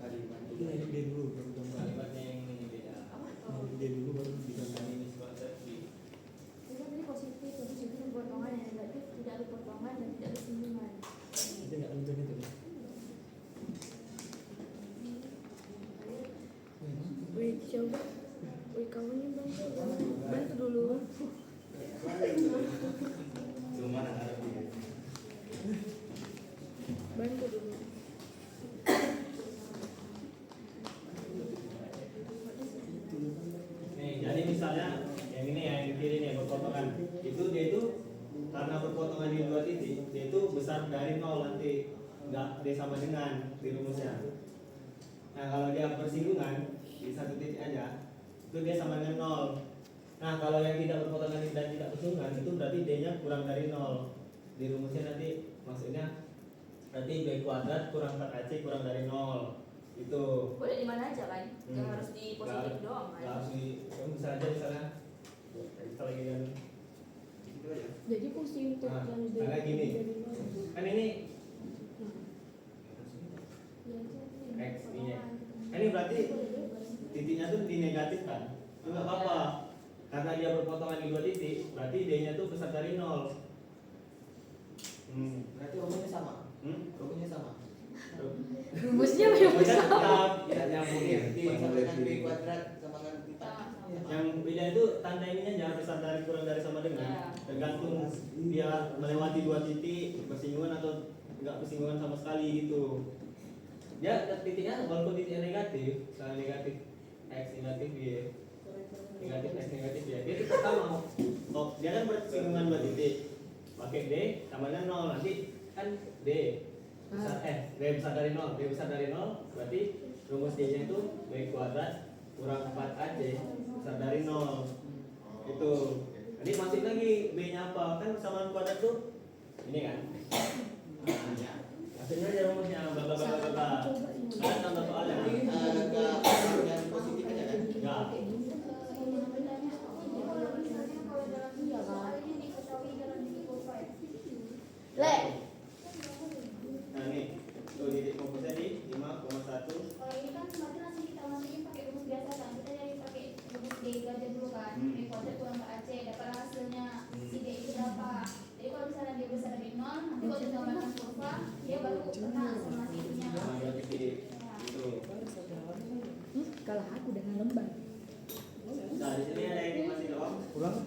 Ini dia dulu baru tambah. Kalimatnya yang ini beda. Dia dulu baru ditambah. Ini sebuah tersi. Itu tadi positif, terus itu berpotongan, yang negatif tidak berpotongan dan tidak bersinggungan. Dia nggak nonton itu deh. Wih, coba. Wih, kamu nih bantu dulu. Cuma ada dia. Bantu dulu. Itu misalnya yang ini ya, yang di kiri nih berpotongan, itu dia itu karena berpotongan di dua titik, dia itu besar dari nol nanti, nggak dia sama dengan di rumusnya. Nah kalau dia bersinggungan di satu titik aja, itu dia sama dengan nol. Nah kalau yang tidak berpotongan dan tidak bersinggungan itu berarti d-nya kurang dari nol. Di rumusnya nanti maksudnya berarti b kuadrat kurang 4ac kurang dari nol. Itu Boleh di mana aja kan? Yang harus di positif doang nggak kan? harus di, kamu bisa aja misalnya kita lagi kan gitu aja. Jadi fungsi untuk Nah, yang karena gini, kan ini X ini, ini berarti titiknya tuh di negatif kan? Itu nggak apa-apa, karena dia berpotongan di dua titik, berarti d-nya tuh besar dari nol. Berarti rumusnya sama. Hmm? Rumusnya sama. Rumusnya memang Rumusnya sama. tetap, tidak nyambung ya. Sama dengan b kuadrat sama dengan kita. Yang beda itu tanda ininya jangan besar dari kurang dari sama dengan, Ya. tergantung dia melewati dua titik bersinggungan atau nggak bersinggungan sama sekali gitu. Ya titiknya walaupun titiknya negatif, misalnya negatif x negatif y, negatif x negatif y, dia tetap sama. Oh, dia kan bersinggungan dua titik, pakai d sama dengan nol, nanti kan d besar d besar dari nol, d besar dari nol, berarti rumus d-nya itu b kuadrat kurang 4ac besar dari nol. Itu. Jadi masih lagi b-nya apa? Kan persamaan kuadrat tuh ini kan. Hasilnya aja rumusnya bla bla bla bla bla. Ada tambah soalnya. Yang positif aja kan? Enggak. Le, Nah nih, tuh titik fokusnya di 5,1. Kalau ini kan berarti langsung kita masukin pakai rumus biasa kan? Kita jadi pakai rumus D itu aja dulu kan? B kuadrat kurang 4ac, dapat hasilnya si D itu berapa? Jadi kalau misalnya dia besar dari 0, nanti kalau kita tambahkan kurva, dia baru kena sama si itunya. Sama dua titik. Itu. kalau aku dengan lembar. Nah di sini ada yang masih doang. Ulang.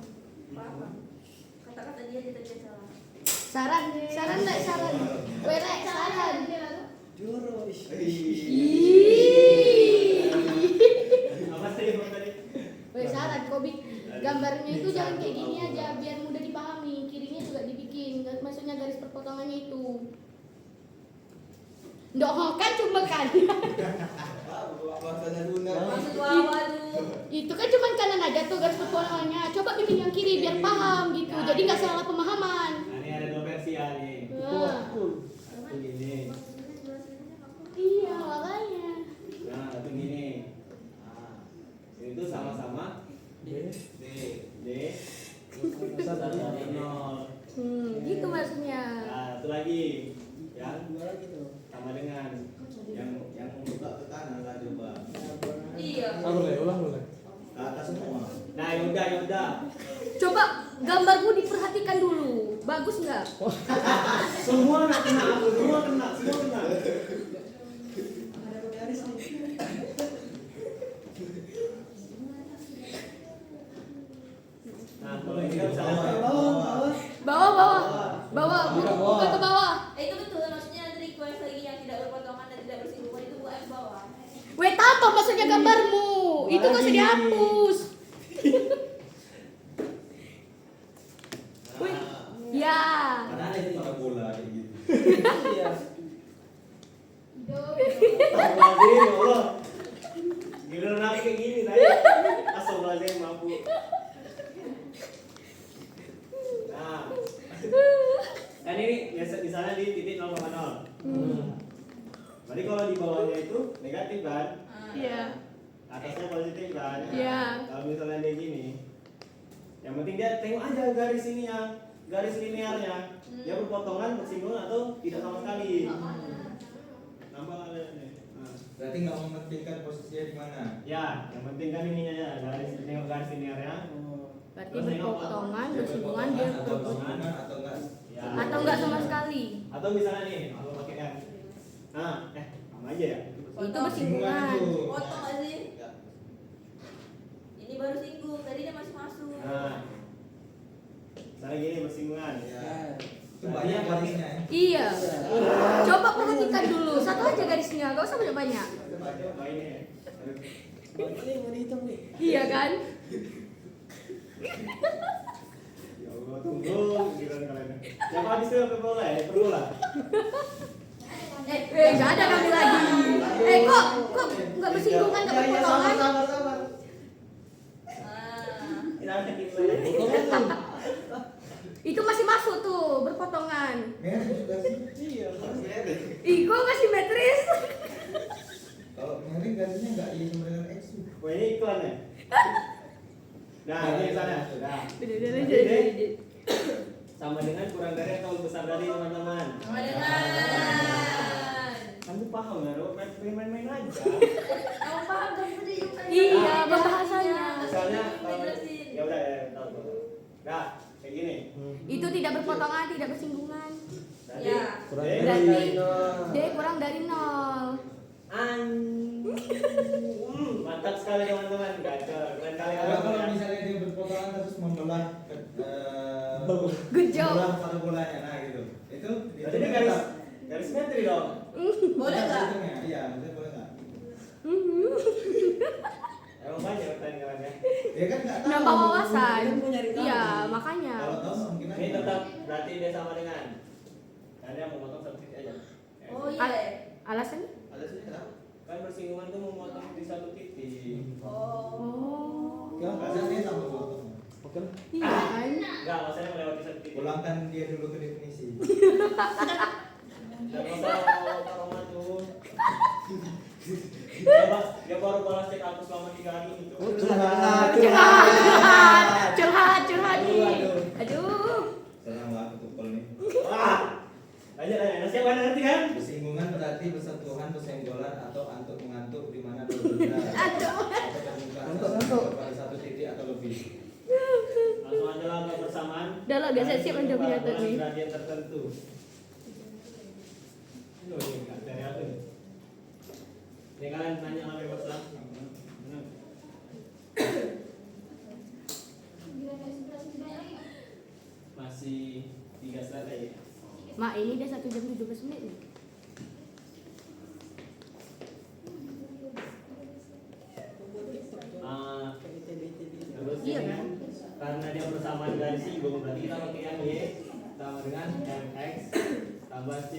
Kata-kata dia tadi salah. Saran enggak saran? Wele, saran. Jurus. Apa tadi yang tadi? Weh, saran Kobik. Gambarnya itu jangan kayak gini aja biar mudah dipahami. Kirinya juga dibikin, maksudnya garis perpotongannya itu. Ndok kan cuma kan. Bahasanya lunak. Maksud wawa tuh. Itu kan cuma kanan aja tuh garis perpotongannya. Coba bikin yang kiri biar paham gitu. Jadi nggak salah pemahaman. Nah ini ada dua versi ya nih. Nah, Satu gini. iya makanya. Nah satu gini. Itu sama-sama D. D Besar dari dari nol. Gitu maksudnya. Nah satu lagi yang Dua lagi tuh. sama dengan Yang buka ke kanan lah coba. Iya. Boleh, ulang boleh. Ke atas semua. nah yaudah Coba gambarmu diperhatikan dulu. Bagus nggak? semua kena semua kena Ada garis nih. nah kalau ini kan misalnya Bawah, buka ke bawah. Itu betul, maksudnya nanti request lagi yang tidak berpotongan dan tidak bersinggungan itu bukan ke bawah. Weh, apa maksudnya gambarmu? Itu nggak usah Lagi. dihapus. Wih, ya. Karena ada tiga bola kayak gitu. iya Do, Astagfirullahaladzim, ya Allah. Giliran narik kayak gini tadi. Astagfirullahaladzim, mampu. Nah. Kan ini misalnya di titik 0,0. Berarti kalau di bawahnya itu negatif kan? Iya. Atasnya positif kan? Iya. Kalau misalnya dia gini, yang penting dia tengok aja garis ini yang garis linearnya. Dia berpotongan, bersinggungan atau tidak sama sekali. Nampak ada nih. Nah. Berarti nggak mementingkan posisinya di mana. Ya, yang penting kan ininya ya, tengok garis linearnya. Berarti Terus tengok berpotongan, Dia bersinggungan dia berpotongan atau bersinggungan atau enggak. Ya. atau enggak sama sekali. Atau misalnya nih, kalau pakai M. Nah, sama aja ya. Itu bersinggungan. Potong nggak sih? Ya. Ini baru singgung, tadi dia masih masuk. Nah, misalnya gini bersinggungan. Ya. Itu banyak garisnya. Ya. Iya. Coba perhatikan dulu. Satu aja garisnya, enggak usah banyak-banyak. Coba ini. Ini mau dihitung nih. Iya kan? Apa disuruh ke bola ya? Perlu lah. Nggak ada kami lagi. Kok nggak bersinggungan, nggak Ya, berpotongan? sabar. Ah. Ini ada kita ya. Itu masih masuk tuh, berpotongan. Merah juga sih. Iya, maksudnya. Ih, kok nggak simetris? Kalau merah garisnya nggak Y sama dengan X. Wah, ini iklan ya? Nah, ini sana. Nah. Udah, Jadi, sama dengan kurang dari atau besar dari teman-teman. Sama dengan. Kamu paham ya, Ro? Main-main aja. Kamu paham tapi udah Iya, bahasanya. Misalnya, Jelasin. ya udah ya, tahu. Nah, kayak gini. Itu tidak berpotongan, tidak bersinggungan. Tadi, Ya. Kurang D, dari nol. D kurang dari 0. Mantap sekali teman-teman. Gacor. Kalian Kalau kalian misalnya dia berpotongan terus membelah Good job. membelah parabolanya, nah gitu. Itu Berarti dia garis simetri dong. Boleh nggak? Iya, maksudnya boleh nggak? Emang banyak pertanyaan ya. Dia kan nggak tahu. Nambah wawasan. Dia kan mau nyari tahu. Iya, makanya. Kalau tahu mungkin Ini tetap berarti dia sama dengan. Karena mau potong satu titik aja. Oh iya. Alasannya? Ada sih kenapa? Kan bersinggungan tuh memotong di satu titik. Oh. Ya, kadang dia tambah potong. Oke. Iya kan? Enggak, maksudnya melewati satu titik. Ulangkan dia dulu ke definisi. Dan masalah aroma tuh. Dia baru balas cek aku selama 3 hari gitu. Oh, curhat. Curhat nih. Aduh. Saya nggak ketupel nih. Wah. Lanjut. Siapa yang ngerti kan? Bersinggungan berarti bersentuhan, bersenggolan atau antuk mengantuk di mana dua benda atau permukaan Antuk. pada satu titik atau lebih. Langsung aja lah untuk bersamaan. Udah lah, biasa siap untuk menyatu nih. Gradien tertentu. Ini loh, ini dari aku nih. Ini kalian tanya sama bebas lah. Masih 3 slide lagi. Mak, ini udah 1 jam 17 menit nih. Terus Iya ini, kan? karena dia bersamaan dari singgung, berarti kita pakai yang Y sama dengan MX tambah C.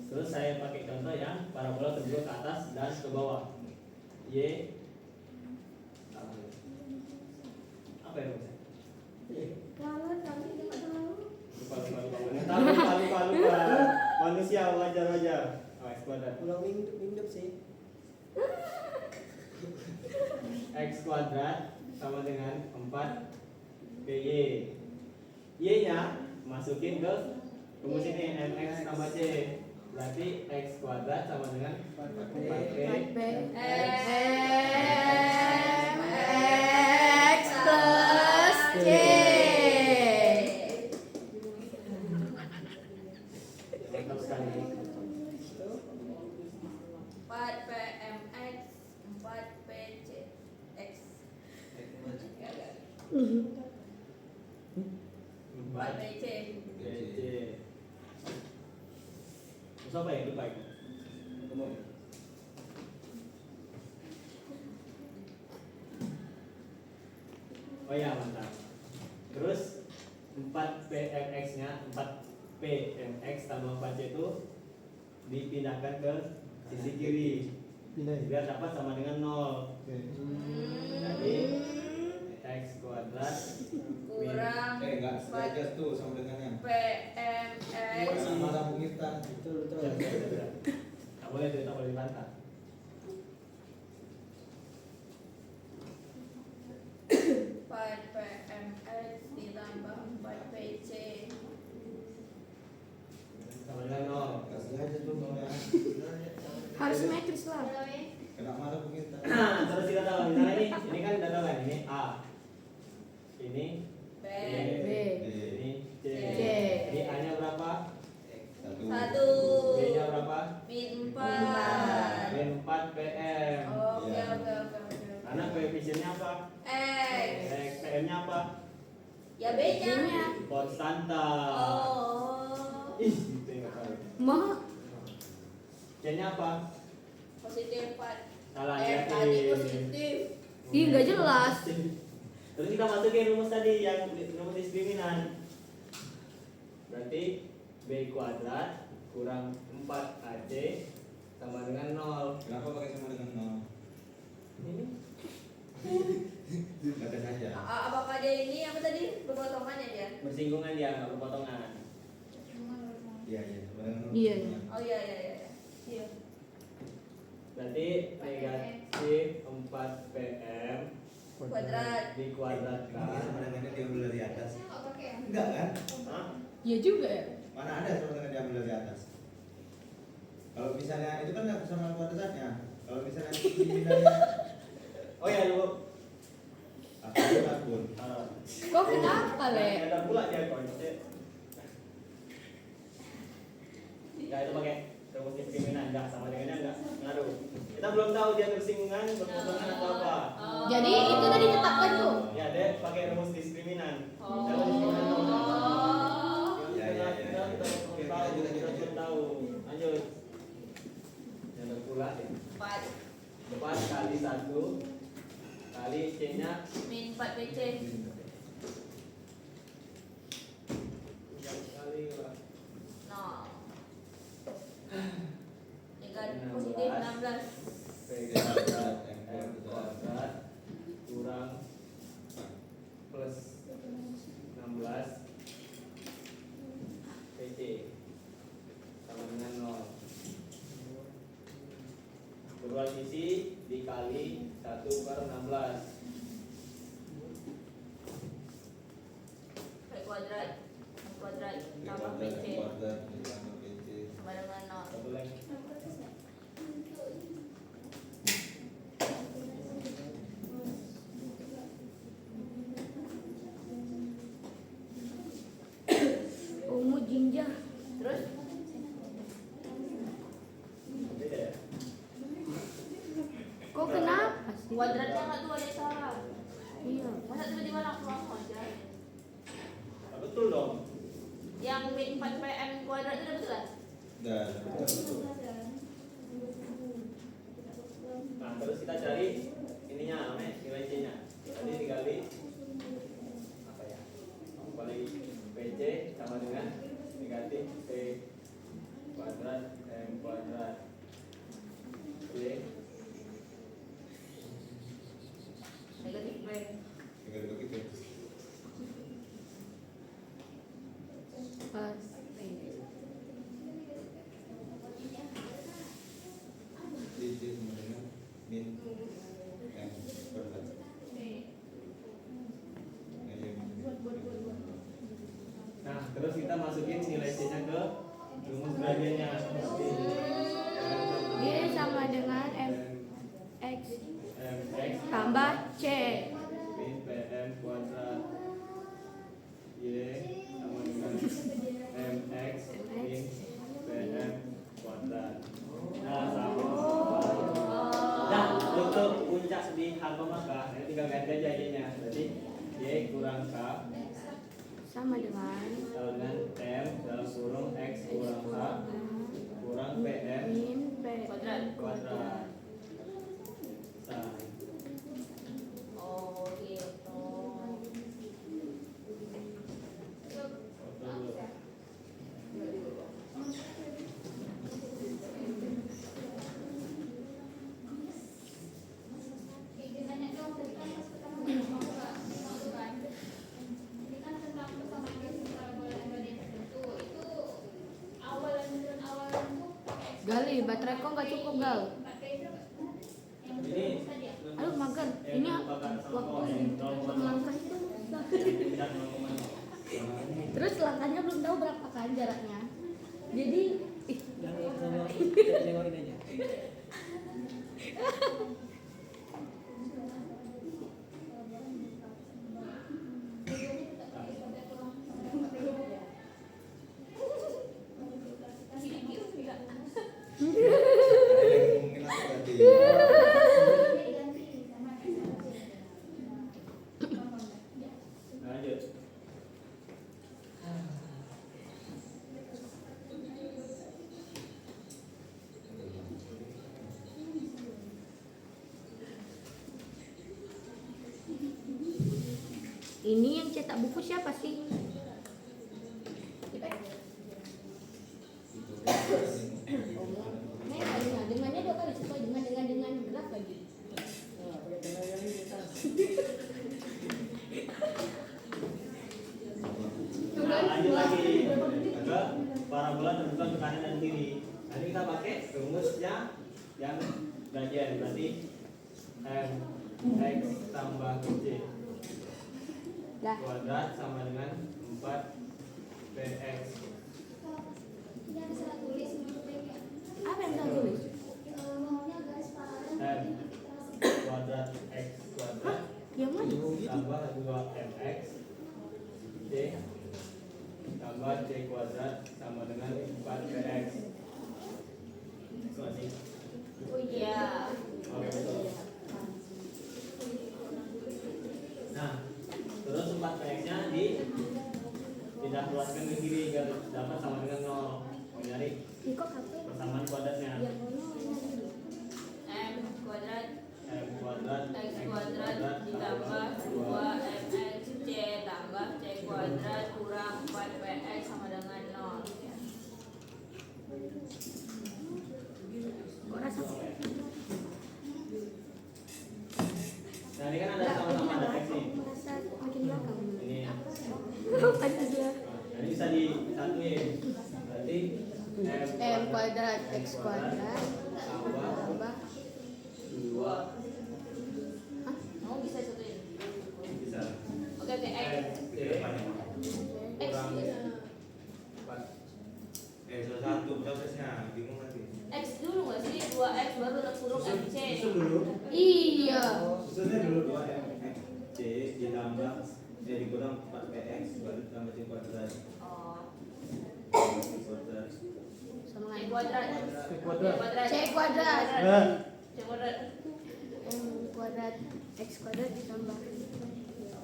Terus saya pakai contoh yang parabola kedua ke atas dan ke bawah. Y sama dengan. Apa ya maksudnya? Lupa. Manusia wajar. Oh, X kuadrat. Pulang minggu sih. X kuadrat sama dengan 4 PY. Y-nya masukin ke rumus ini MX tambah C. Berarti X kuadrat sama dengan 4P. X plus C. Mantap sekali. 4 PMX 4 PC X. 4 PC. PC. Terus apa ya? Lupa itu. Oh ya, mantap. Terus 4PMX-nya 4PMX tambah 4C itu dipindahkan ke sisi kiri Pindah ya. biar dapat sama dengan 0. Oke. Jadi X kuadrat Kurang Enggak, sejajar tuh sama dengan yang PMX malah Bukirtan. Betul. tak boleh dibantah. PMX ditambah 4 PC. Sama dengan 0. Enggak sengaja tuh ya. Harus simetris lah. Kena malah Bukirtan. Terus kita tahu misalnya ini kan data kan ini A. Ini B. B. Ini C. C. Ini A-nya berapa? 1. 1 B-nya berapa? min B 4. 4 PM. Oke. Karena koefisiennya apa? X. X. PM-nya apa? Ya B-nya. B-nya. Konstanta. Oh. Ih, gitu ya tahu. Mak. C-nya apa? Positif 4. Salah Tadi positif. Ih, nggak jelas. Terus kita masukin rumus tadi yang rumus diskriminan. Berarti B kuadrat kurang 4AC sama dengan 0. Kenapa pakai sama dengan 0? Ini Ada saja. Apakah dia ini apa tadi berpotongan ya dia? bersinggungan dia, nggak berpotongan. Iya, iya, sama dengan 0. Iya. Oh iya. Iya. Berarti negatif 4 PM Kuadrat. dikuadratkan. Ini sama dengan diambil dari atas. Saya nggak pakai ya. Enggak kan? Hah? Iya juga ya. Mana ada sama dengan diambil dari atas? Kalau misalnya itu kan nggak sama kuadratnya. Kalau misalnya kriminalnya Oh ya lu. akun. Kok kenapa le? Ada pula dia konsep. Ya itu pakai rumus diskriminan enggak sama dengannya enggak ngaruh. Kita belum tahu dia bersinggungan, berpotongan atau apa. Jadi itu tadi tetapkan tuh. Ya dia pakai rumus diskriminan. Oh. Kalau diskriminan tahu nggak? Ya, ya, ya, ya. Kita Oke, tahu, lanjut, lanjut, kita lanjut. belum tahu. Lanjut. Yang berpula ya. 4 kali 1 kali C-nya Min 4 PC. 3 kali lah. No. Negatif positif 16. P kuadrat M kuadrat kurang plus 16 PC sama dengan 0. Kedua sisi dikali 1/16. P kuadrat. M kuadrat tambah Kuadrat, PC kuadrat, ditambah PC. sama dengan 0. Satu lagi. Ungu jinja. Terus Beda ya? Kok kenapa sih? kuadratnya nggak tuh ada yang salah. Iya. Masa tiba-tiba langsung aja. Ah, betul dong. Yang min 4 PM kuadrat itu udah betul kan? Dan betul. Nah, terus kita cari ininya namanya nilai C-nya. Tadi dikali apa ya? Kali PC sama dengan negatif P kuadrat M kuadrat B Negatif P. Tinggal begitu. Pas. DC sama dengan min M kuadrat. Nah, terus kita masukin nilai C-nya ke rumus gradiennya. Dia sama dengan X MX tambah C. min PM kuadrat Y sama dengan MX min PM kuadrat. Nah, sama. Nah, untuk puncak di hamba maka ini tinggal ganti aja Y-nya. Berarti Y kurang K Sama dengan sama dengan M dalam kurung X kurang H kurang PM min P Kuadrat. kuadrat. Nah, Oh gitu. foto dulu. Gali, baterai kok nggak cukup gal? Ini Aduh mager, ini waktu melangkah itu susah. Terus langkahnya belum tahu berapa kan jaraknya. Jadi Jengokin aja. Mungkin aku ganti. Lanjut. ini yang cetak buku siapa sih? lagi ke parabola terbuka ke kanan dan kiri. Nanti kita pakai rumusnya yang bagian, berarti mx tambah c kuadrat sama dengan 4px. Yang saya tulis maksudnya Apa yang saya tulis? maunya garis paralel. M kuadrat x kuadrat Yang mana? tambah 2mx c tambah c kuadrat sama dengan 4px. Itu masih. Oh iya. Oke, betul. Nah, terus 4px-nya tidak luaskan ke kiri biar dapat sama dengan 0. Mau nyari persamaan kuadratnya. M kuadrat M kuadrat X kuadrat ditambah 2mx C tambah C kuadrat kurang 4px sama dengan 0. Kok rasa? Nah, ini kan ada sama-sama ada X nih. Makin belakang. Ini. Pancasila. Nah, ini bisa disatuin. Berarti M kuadrat X kuadrat tambah tambah 2 Oh bisa satuin. Bisa. Oke oke X C X kurang Salah satu prosesnya bingung nanti. X dulu nggak sih 2x baru kurung MC. Susun dulu. Iya. Susunnya dulu 2mx c ditambah dikurang 4px baru tambah c kuadrat. Oh Kuadrat. Sama C lagi. kuadrat C kuadrat. C kuadrat. C kuadrat M kuadrat X kuadrat ditambah apa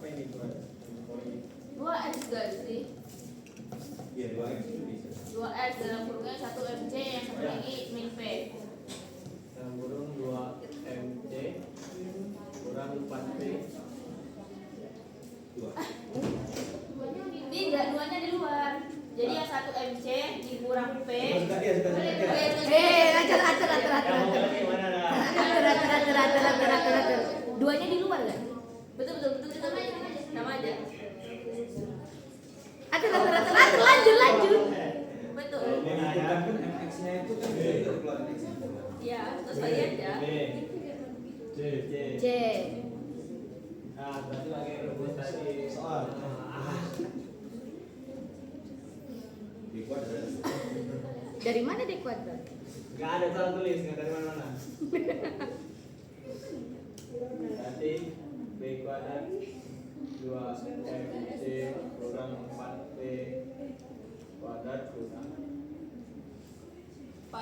ini kuadrat? 2x gak sih? Iya 2x itu bisa. 2x dalam kurungnya 1 MC yang satu lagi min P. Dalam kurung 2mc kurang 4p. 2. Tidak, duanya di luar. Jadi yang 1 MC dikurang P. Suka dia. Kamu lagi mana dah? Duanya di luar kan? Betul. Sama aja. Lanjut. Betul. Bukan pun mx-nya itu kan bisa dikeluarkan x-nya. Ya, terus lagi aja. C. C. Nah, berarti pakai rumus tadi Soal. Di kuadrat. Dari mana D kuadrat? Gak ada salah tulis, nggak dari mana-mana. Berarti b kuadrat 2mc kurang 4p kuadrat kurang 4.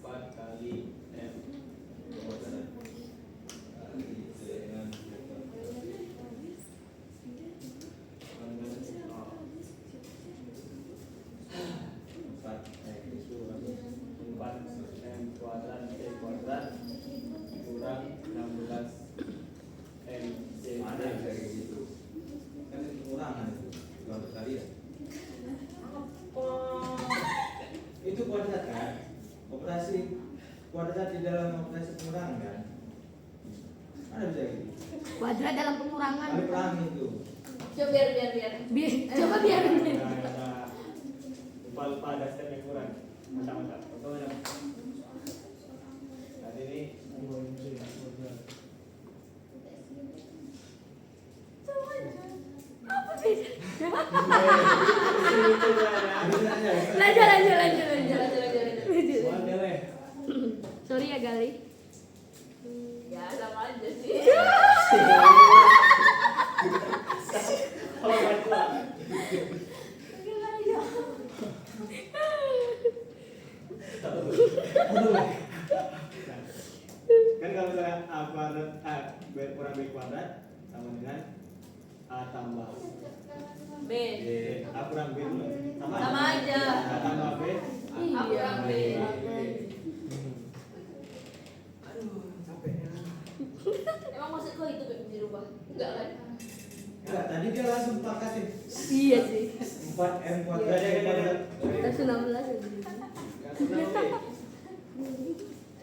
4 kali m Kuadrat. Dengan dengan 4m kuadrat c kuadrat kurang 16mc. ada yang kayak gitu. Kan itu pengurangan itu. Kalau tadi ya. Itu kuadrat kan? Operasi kuadrat di dalam operasi pengurangan kan? Ada bisa gitu. Kuadrat dalam pengurangan. Ada perang itu. Coba biar. Coba biar. Lupa ada step yang kurang. Macam-macam. Tadi ini Apa beda? Lanjut. Lanjut. boleh. Sorry ya Gali. Ya, sama aja sih. Oh, baik lah. Kan kalau misalnya a kuadrat b kurang b kuadrat sama dengan a tambah B. a kurang b dulu Sama aja. a tambah b A kurang B. aduh capeknya. Emang maksud kau itu dirubah? Enggak kan? Enggak, tadi dia langsung pakatin Iya sih. 4m kuadrat c kuadrat. Kita 19 aja. Nggak senang deh.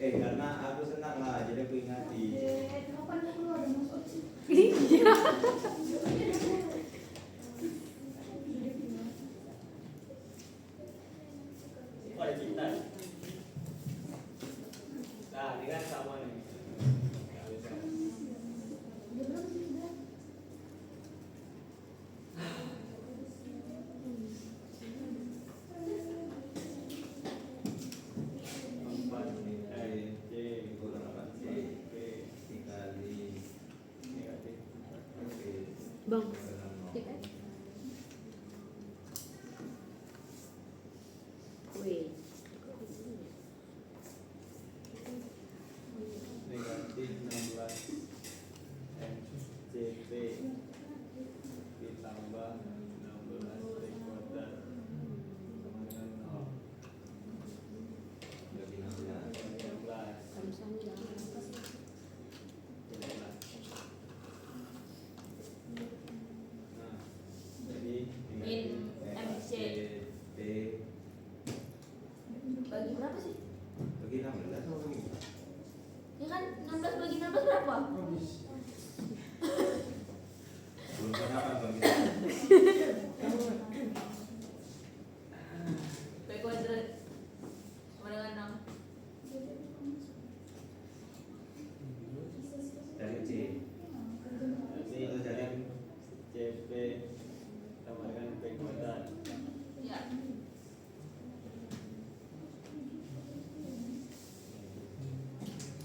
Karena aku senang lah, jadi aku ingati. Iya. Bang. dengan nol. Tip F. Wih. Negatif 16 MCP ditambah 16 P kuadrat sama dengan 0. Bagi 16. 16. Sama-sama. Nah, jadi Min MC. P Bagi berapa sih? bagi 16 atau bagi? Ya kan 16 bagi 16 berapa? Belum pernah kan bagi. P kuadrat sama dengan 6. Dari C. Jadi dari CP sama dengan P kuadrat. Ya.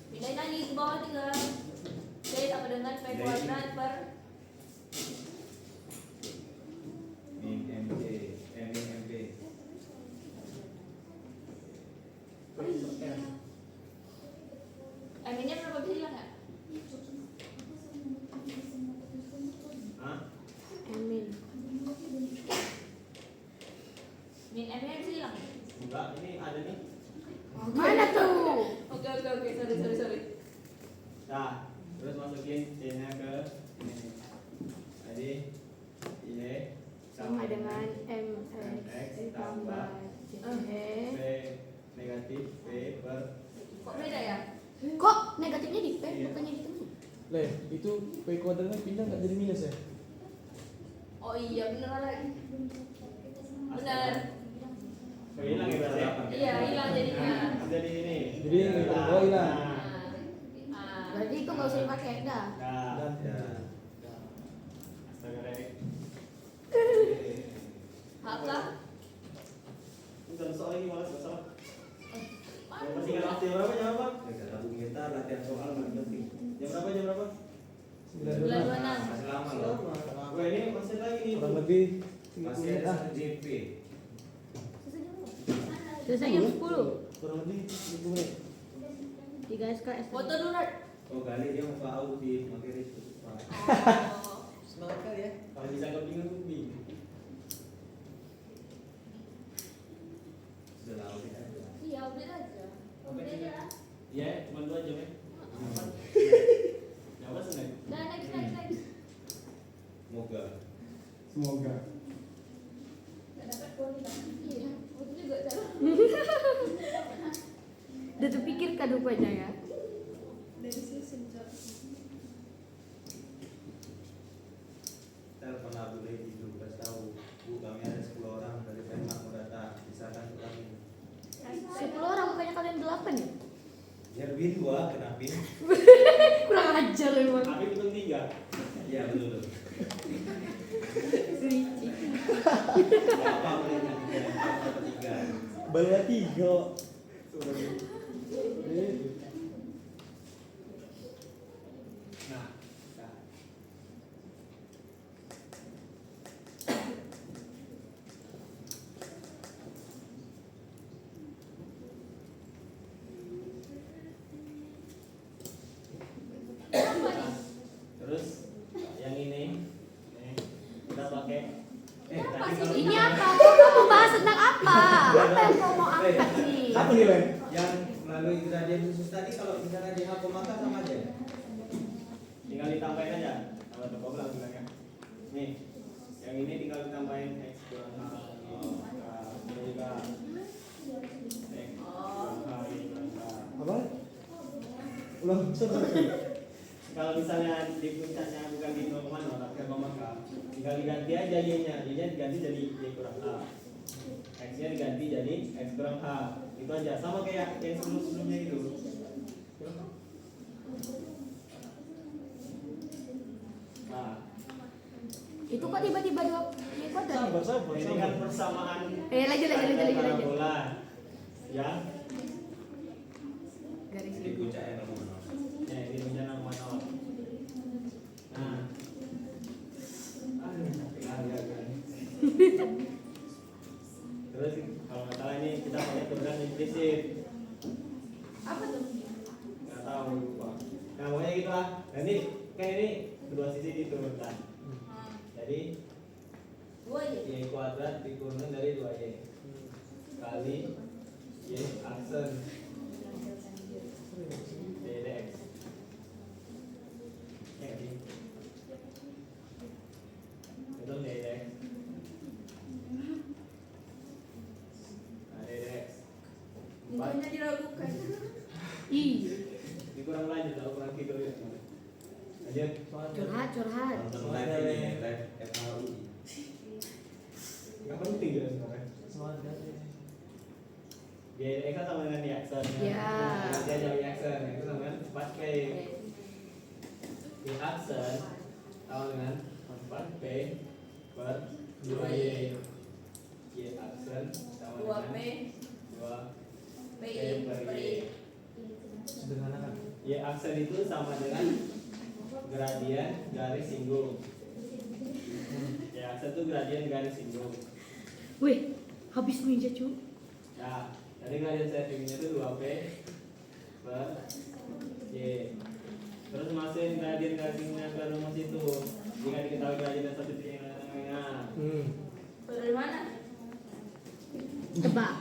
Pindahin lagi ke bawah 3. C sama dengan P kuadrat per Min MC, min MP. M-nya berapa bisa hilang nggak? Hah? Amin. Min M-nya bisa hilang? Enggak, ini ada nih. Mana tuh? Oke, sorry. Nah, terus masukin C-nya ke ini. Jadi ini Sama dengan MX tambah P negatif P per Kok beda ya? Kok negatifnya di P Iya. bukannya di tengah? Leh, itu P kuadratnya pindah nggak jadi minus ya? Oh iya, bener lagi. Bener. Oh, hilang ya berarti ya? Iya, hilang jadinya. Nah, jadi ini. Jadi yang di bawah hilang. Ah. Berarti itu nggak usah dipakai dah. Nah, Dan Ya. astaga rek. Apa? Udah soal lagi malas nggak salah. Mana? Masih nggak waktu berapa jam berapa? Tabung kita latihan soal nggak penting. Jam berapa? 9:26. Masih lama loh. Gue ini masih lagi nih. kurang lebih 30 Masih menit ada ah. 1 JP. Selesai jam 10. Kurang lebih 30 menit. 3 SKS. Foto dulu, Rat. Oh kali dia mau tahu di materi itu. Oh. Semangat kali ya. Kalau bisa kepingin tuh bingung. Sudah tahu kita. Iya, update aja. Update aja lah. Iya, cuma 2 jam ya. Nyawa seneng. Nah, next. Semoga. Semoga. Nggak dapat poni kan? Iya, foto juga salah. Udah terpikirkan rupanya ya. Dari sini Cok. Telepon Abu Lady dulu kasih tahu. Bu kami ada 10 orang dari Denmark mau datang. Bisa kan ke kami. 10 orang bukannya kalian 8 ya? Ya lebih 2 kenapa? Kurang ajar emang. Tapi itu 3. Iya betul. Licik. Apa boleh 3? Balik 3. Nah, nah. Apa nih? Terus yang ini kita pakai Apa tadi sih? kalau Ini apa? Kamu bahas tentang apa? Apa yang kau mau angkat nih? Apa nih, Len? Yang melalui gradien khusus tadi kalau misalnya di H maka sama aja. tinggal ditambahin aja sama toko belang bilangnya. Nih, yang ini tinggal ditambahin X kurang H ini juga X kurang H ini kurang H. Apa? Ulang sorry. Kalau misalnya di puncaknya bukan di 0,0 tapi koma K, tinggal diganti aja Y-nya diganti jadi Y kurang H. X-nya diganti jadi X kurang H. Itu aja, sama kayak yang sebelum-sebelumnya itu. Nah, Itu kok tiba-tiba 2 Y kuadrat? Sabar. ini kan persamaan Lanjut. parabola yang Garis Jadi ini. puncaknya nomor 0. ya ini bencana 0. Nah, Terus kalau nggak salah ini kita pakai turunan implisit. Apa tuh? Nggak tahu lupa. Nah pokoknya gitu lah. Nah ini kan ini kedua sisi diturunkan. Jadi Dua aja. y kuadrat dikurangkan dari 2y kali y aksen dx. Ya nggak sih? Betul dx. Nah dx. Intinya diragukan. Ih, Dikurang lanjut atau kurang tidur ya? Lanjut. curhat, curhat. Nonton live ini, live FHUI. Nggak penting gitu sebenarnya. Semangat kan? Y kan sama dengan y aksen. Ya. Dia jauh y aksen itu sama dengan 4p. Y aksen sama dengan 4p per 2y. Y aksen sama 2P dengan 2p PI per per y. I. Sederhana kan? Y aksen itu sama dengan gradien garis singgung. Y aksen itu gradien garis singgung. Wih, habis meja cu. Ya, tadi gradien savingnya itu 2p per y. Terus masukin gradien garisnya ke rumus itu. Jika diketahui gradien dan satu titik yang tengah. Dari mana? Tebak.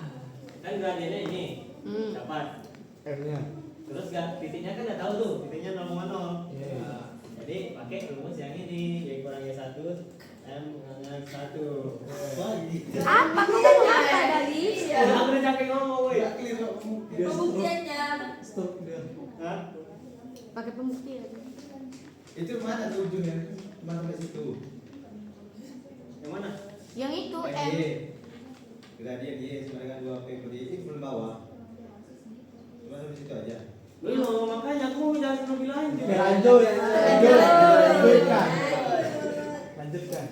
Kan gradiennya ini dapat. R-nya. Terus titiknya kan nggak tahu tuh, titiknya 0,0. Iya. Nah, jadi pakai rumus yang ini, y kurang y 1 m dengan 1. Wah, gitu. Apa kamu ngomong apa tadi? Udah aku udah capek ngomong, woi. Nggak clear kok. Dia Pembuktiannya. stop dia. Hah? Pakai pembuktian. Itu mana tuh ujungnya? Mana sampai situ? Yang mana? Yang itu Yang M. Y. Gradien Y sama dengan 2p per y itu belum bawah. Cuma sampai situ aja. Belum, makanya aku mau jelasin lebih lanjut. Lanjutkan. Lanjutkan.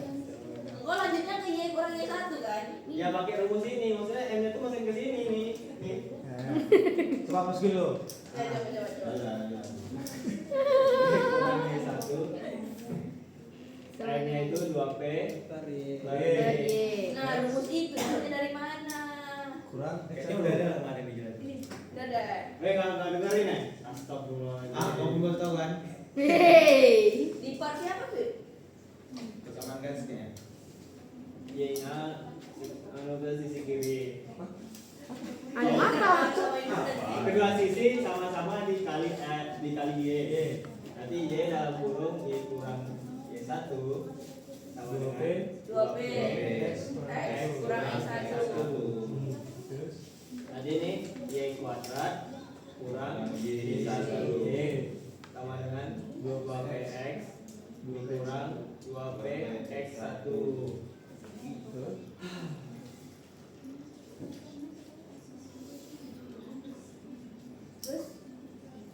Kok lanjutnya ke Y kurang Y 1 kan? Ya pakai rumus ini, maksudnya m-nya tuh masukin ke sini nih. Nih. Coba hapus dulu. Ya, coba. Lanjut. Y kurang y 1 m-nya itu 2p per y. Nah, rumus itu dapatnya dari mana? Kurang. Kayaknya udah ada kemarin dijelasin. Dadah. Nggak dengerin ya? Astagfirullahaladzim. Ah, kamu belum tahu kan? Hei. Di part siapa tuh? Kesamaan garis kayaknya. Y-nya anu ke sisi kiri. Anu apa? Kedua sisi sama-sama dikali Y. Nanti Y dalam kurung Y kurang Y 1 sama dengan 2P X X kurang Y 1. Terus. Tadi ini Y kuadrat kurang Y 1 Y sama dengan 2px kurang 2px 1. Terus.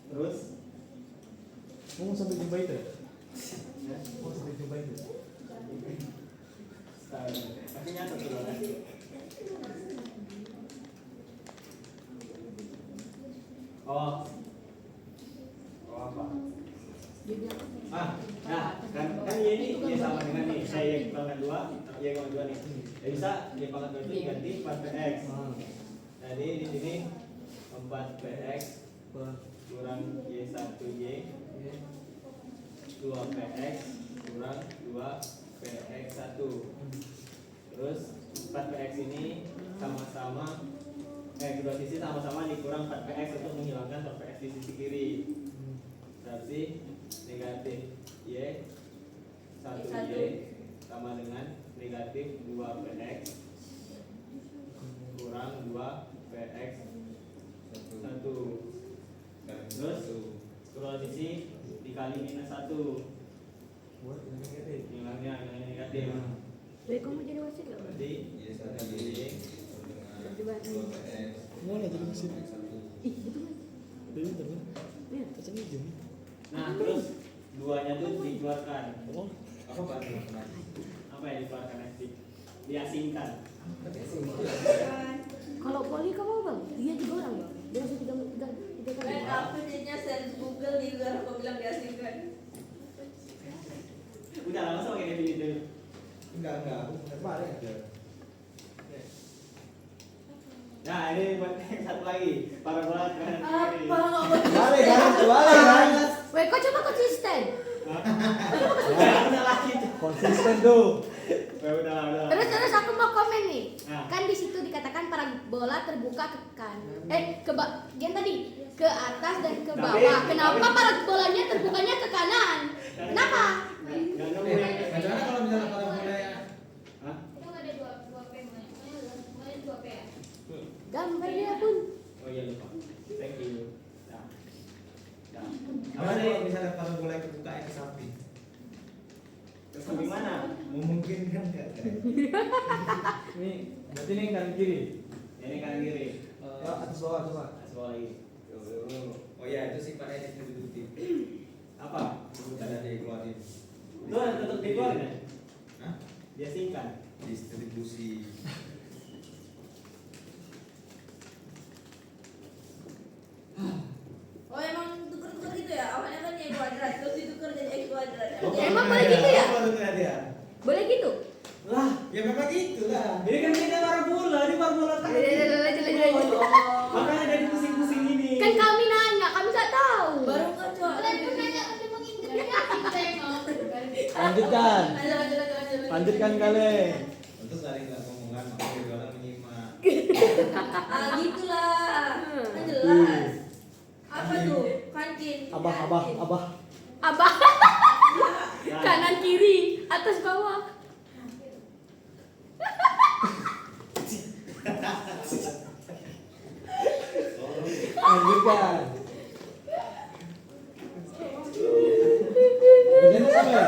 Terus Mau sampai jumpa itu? Mau sampai jumpa itu? akhirnya satu kan? Oh apa? Ah, nah kan Y ini Y sama dengan nih, saya Y pangkat 2, Y pangkat 2 nih. Ya bisa Y pangkat 2 itu diganti 4px. Jadi di sini 4px kurang Y1Y 2px kurang 2px 1. Terus 4px ini sama-sama kedua sisi sama-sama dikurang 4px untuk menghilangkan 4px di sisi kiri. Berarti negatif Y 1Y sama dengan negatif 2px kurang 2px 1. Terus kedua sisi dikali minus 1. Buat ini negatif. Hilangnya negatif. Wih, kamu jadi wasit gak? Berarti Y 1Y dengan 2px Mau lah jadi mesin. Ih, itu kan. Jadi terus. Iya. Kacangnya jam. nah terus duanya tuh dikeluarkan. Oh. apa Pak? Apa yang dikeluarkan nanti? Diasingkan. Kalau poli kamu bang, dia 3 orang bang. Dia bisa 3 kali. Main apa jadinya search Google di luar aku bilang diasingkan. Udah lama sama kayak definitif. Enggak, aku kemarin aja. Nah ini buat yang satu lagi parabola kanan kiri. Balik kan? Weh, kok coba konsisten? Udah lagi. Konsisten tuh. Udah. Terus aku mau komen nih. Nah. Kan di situ dikatakan parabola terbuka ke kanan. Yang tadi ke atas dan ke bawah. Kenapa parabolanya terbukanya ke kanan? Kenapa? Nggak nemu yang Bagaimana kalau misalnya parabola ya? Hah? Itu nggak ada dua P, makanya dua P ya. Gambar dia pun. Oh iya lupa. Thank you. Nah. Gimana kalau misalnya parabola itu bukanya ke samping? Terus gimana? Memungkinkan nggak? Ini berarti ini kanan kiri. Ini kanan kiri. Atas bawah coba. Atas bawah lagi. Oh iya, itu sifatnya distributif. Apa? Ada dikeluarin. Itu tetap dikeluarin ya? Hah? Dia singkat. Distribusi. Oh emang tuker-tuker gitu ya? Awalnya kan Y kuadrat, terus ditukar jadi X kuadrat. Emang boleh gitu ya? ya? Boleh gitu? Lah, Ya memang gitu lah. ini kan kita parabola, ini parabola kan. Makanya jadi pusing-pusing ini. Kan kami nanya, kami nggak tahu. Baru kan coba. Kalian tuh nanya untuk menginterpretasi tengok. Lanjutkan. Lanjut. Lanjutkan kali. Untuk tadi nggak ngomongan, makanya jadi orang menyimak. Ah gitulah. Kan jelas. Apa tuh? Kantin. Abah. Abah. Kanan kiri, atas bawah. Lanjutkan. Kerjanya sama ya?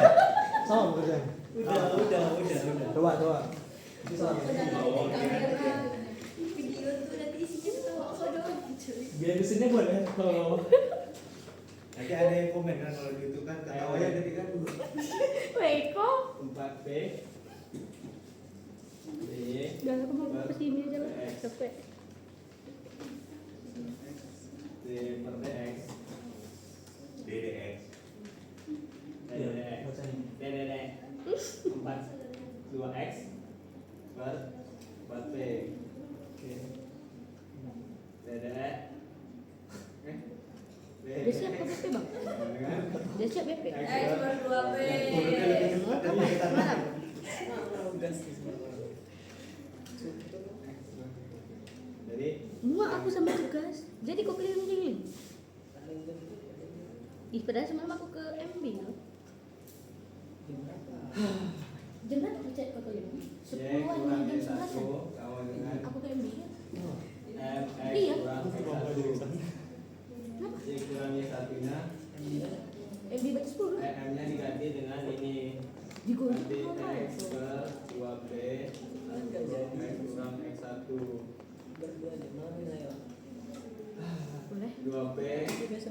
Sama kerjanya. Udah. Coba. Itu sama. Video tuh nanti isinya ketawa doang. Biar mesinnya boleh kalau Nanti ada yang komen kan kalau gitu kan ketawanya jadi kan. Weko. 4P. B. Udah aku mau ke sini aja lah. Capek. D per DX. DDX. DDD 4 2X per 4P. DDE. Dia siap ke BP bang? Dia siap BP? X per 2P. Jadi Muak aku sama tugas. Jadi kok keliling-keliling? Ih, padahal semalam aku ke MB loh. Jangan aku cek ke keliling. Y 10-an kurang jam Y1 11-an. sama dengan Aku ke MB ya. MX Iya. kurang Y1. Y kurang Y1 nya MB baca 10. M nya diganti dengan ini. Digojek Nanti apa? X per 2P X kurang X1 Boleh. 2P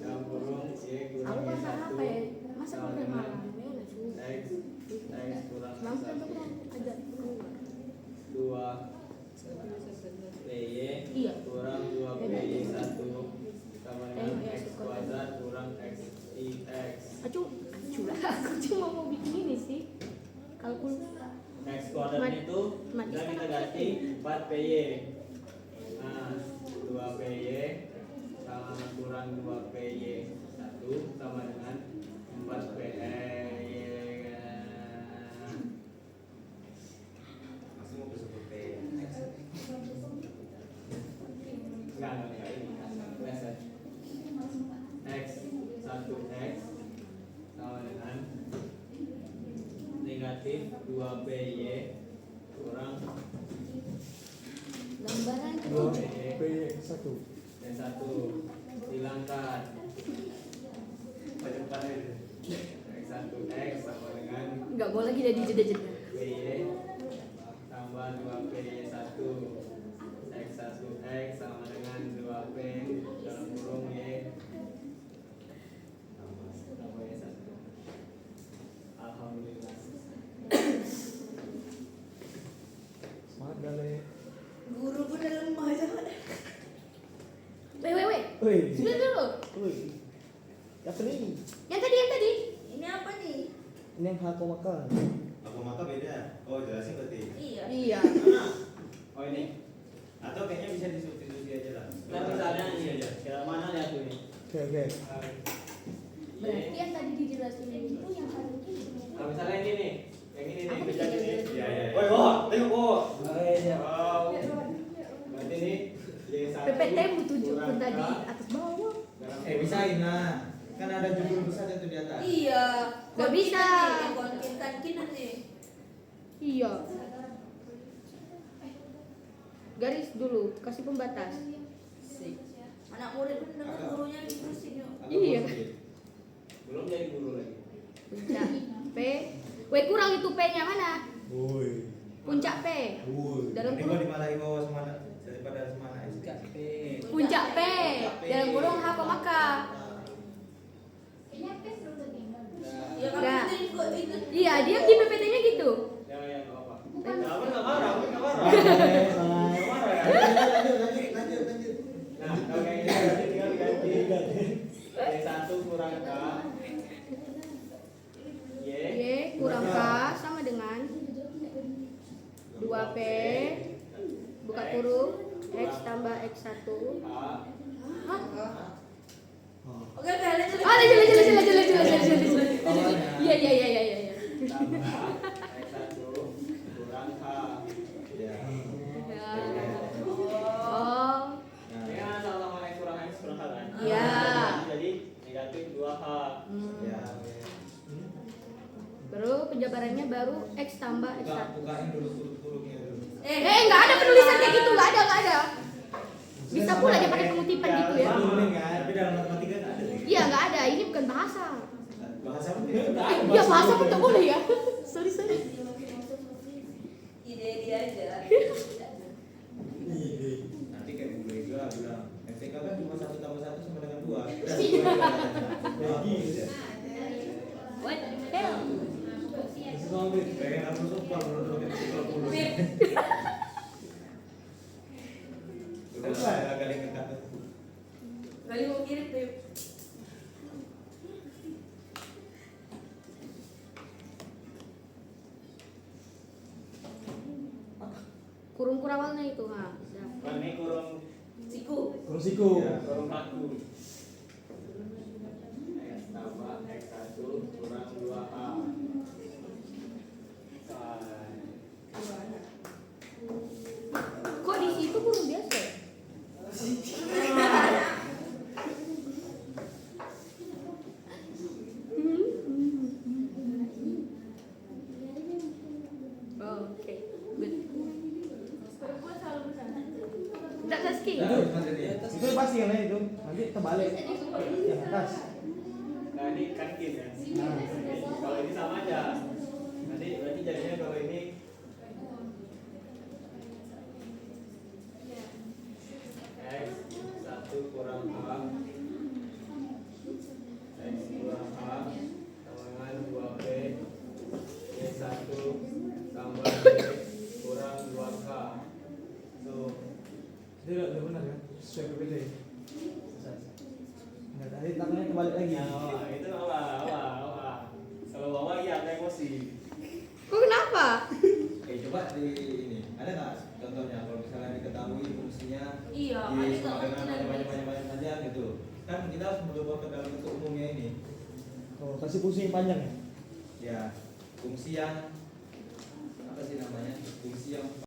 dalam kurung Y kurang Aku masak Y1 apa ya? Masak sama pakai dengan malam. Ya lah sih. X kurang Malam kan aku X1 ajak keluar. 2 PY Iya. kurang 2PY1 sama dengan X kuadrat kurang XIX. Acu lah. Aku cuma mau bikin ini sih. Kalkul. X kuadratnya itu dan kita ganti 4PY. Nah, 2PY sama kurang 2PY1 sama dengan 4PY. Masih mau besok P. Enggak ini. Pleset. X 1X sama dengan negatif 2PY kurang Gambaran dua ketiga. P1. dan 1 hilangkan depan itu X1X sama dengan Enggak boleh lagi jadi jeda-jeda. PY tambah 2PY1 X1X sama dengan 2P dalam kurung Y tambah Y1. Alhamdulillah. Semangat kali. Guru pun udah lemah sama. Weh. Wih. Sebentar dulu. Wih. Apa nih? Yang tadi. Ini apa nih? Ini yang aku makan. Aku maka beda. Oh jelasin berarti. Iya. Iya. Mana? Oh ini. Atau kayaknya bisa disubstitusi aja lah. Nah misalnya ini aja. Yang mana lihat tuh ini? Oke. Berarti yang tadi dijelasin itu yang paling Kalau misalnya ini nih, yang ini nih, Aku bejat bisa ini. Iya iya. Woi, wah, tengok wah. Iya. Wow. Berarti ini Y1 PPT butuh kurang jukun tadi K atas bawah. dalam Bisain lah. Kan ada judul besar itu di atas. Iya. Gak bisa. Konkin nanti. Iya. Garis dulu, kasih pembatas. Anak murid pun dengan gurunya gitu sih. Agak Iya. bawah sedikit. belum jadi guru lagi. Puncak P. Weh kurang itu P-nya mana? Woi. Puncak P. Woi. Dalam Ini kurung. gua dimarahin bawa semana daripada semana SD. Puncak P. Dalam kurung H, K. Ya kamu Nggak. sendiri kok itu. Iya, dia di PPT-nya gitu. Yang apa? Nggak marah, nggak marah. Eh, Nggak marah ya. lanjut. Nah, kalau kayak gini berarti tinggal diganti. Y1 kurang K. Y kurang K sama dengan 2P buka kurung X tambah X1. H. Hah? Oke, lanjut. Oh, lanjut. Iya. Tambah X1 kurang H. Ya. Oh, Ini kan sama-sama X kurang H kan? Iya. Jadi negatif 2H. Ya. baru penjabarannya baru X tambah X1. Bukain dulu huruf-hurufnya dulu. Nggak ada penulisan kayak gitu, nggak ada. Bisa pula dia pakai pengutipan gitu ya. Tapi dalam matematika nggak ada. Iya, nggak ada. Ini bukan bahasa. Bahasa apa? Iya, bahasa pun nggak boleh ya. Sorry. Ide dia aja. Nanti kayak Bu Mega bilang FTK kan cuma 1 tambah 1 sama dengan 2. What? Hell. Pengen aku sumpah menurut udah lah kali ngekat. Kali mau kirim tuh. Kurung kurawalnya itu, ha. Nah, ini kurung Siku. Kurung siku. ya, kurung kaku. X tambah X1 kurang 2H. Kok di situ kurung biasa? Ya? Oh, oke. Good. Perempuan selalu bersama. Tidak Saski. Itu pasti yang lain itu. Nanti terbalik. Yang atas. Nah, ini kan kin ya. Kalau ini sama aja. Nanti berarti jadinya kalau ini X1 kurang H X kurang H sama dengan 2P Y1 tambah Y kurang 2K. Tuh. Itu udah benar ya. Sesuai PPT. Nggak, tadi tangannya terbalik lagi. Nah, itu apa? Kalau bawa iya ada emosi. Kok kenapa? Coba di ini ada nggak contohnya kalau misalnya diketahui fungsinya Iya, di ada sama nggak dengan ngerti banyak saja gitu kan kita harus merubah ke dalam bentuk umumnya ini Oh, kasih fungsi yang panjang ya. ya fungsi yang apa sih namanya fungsi yang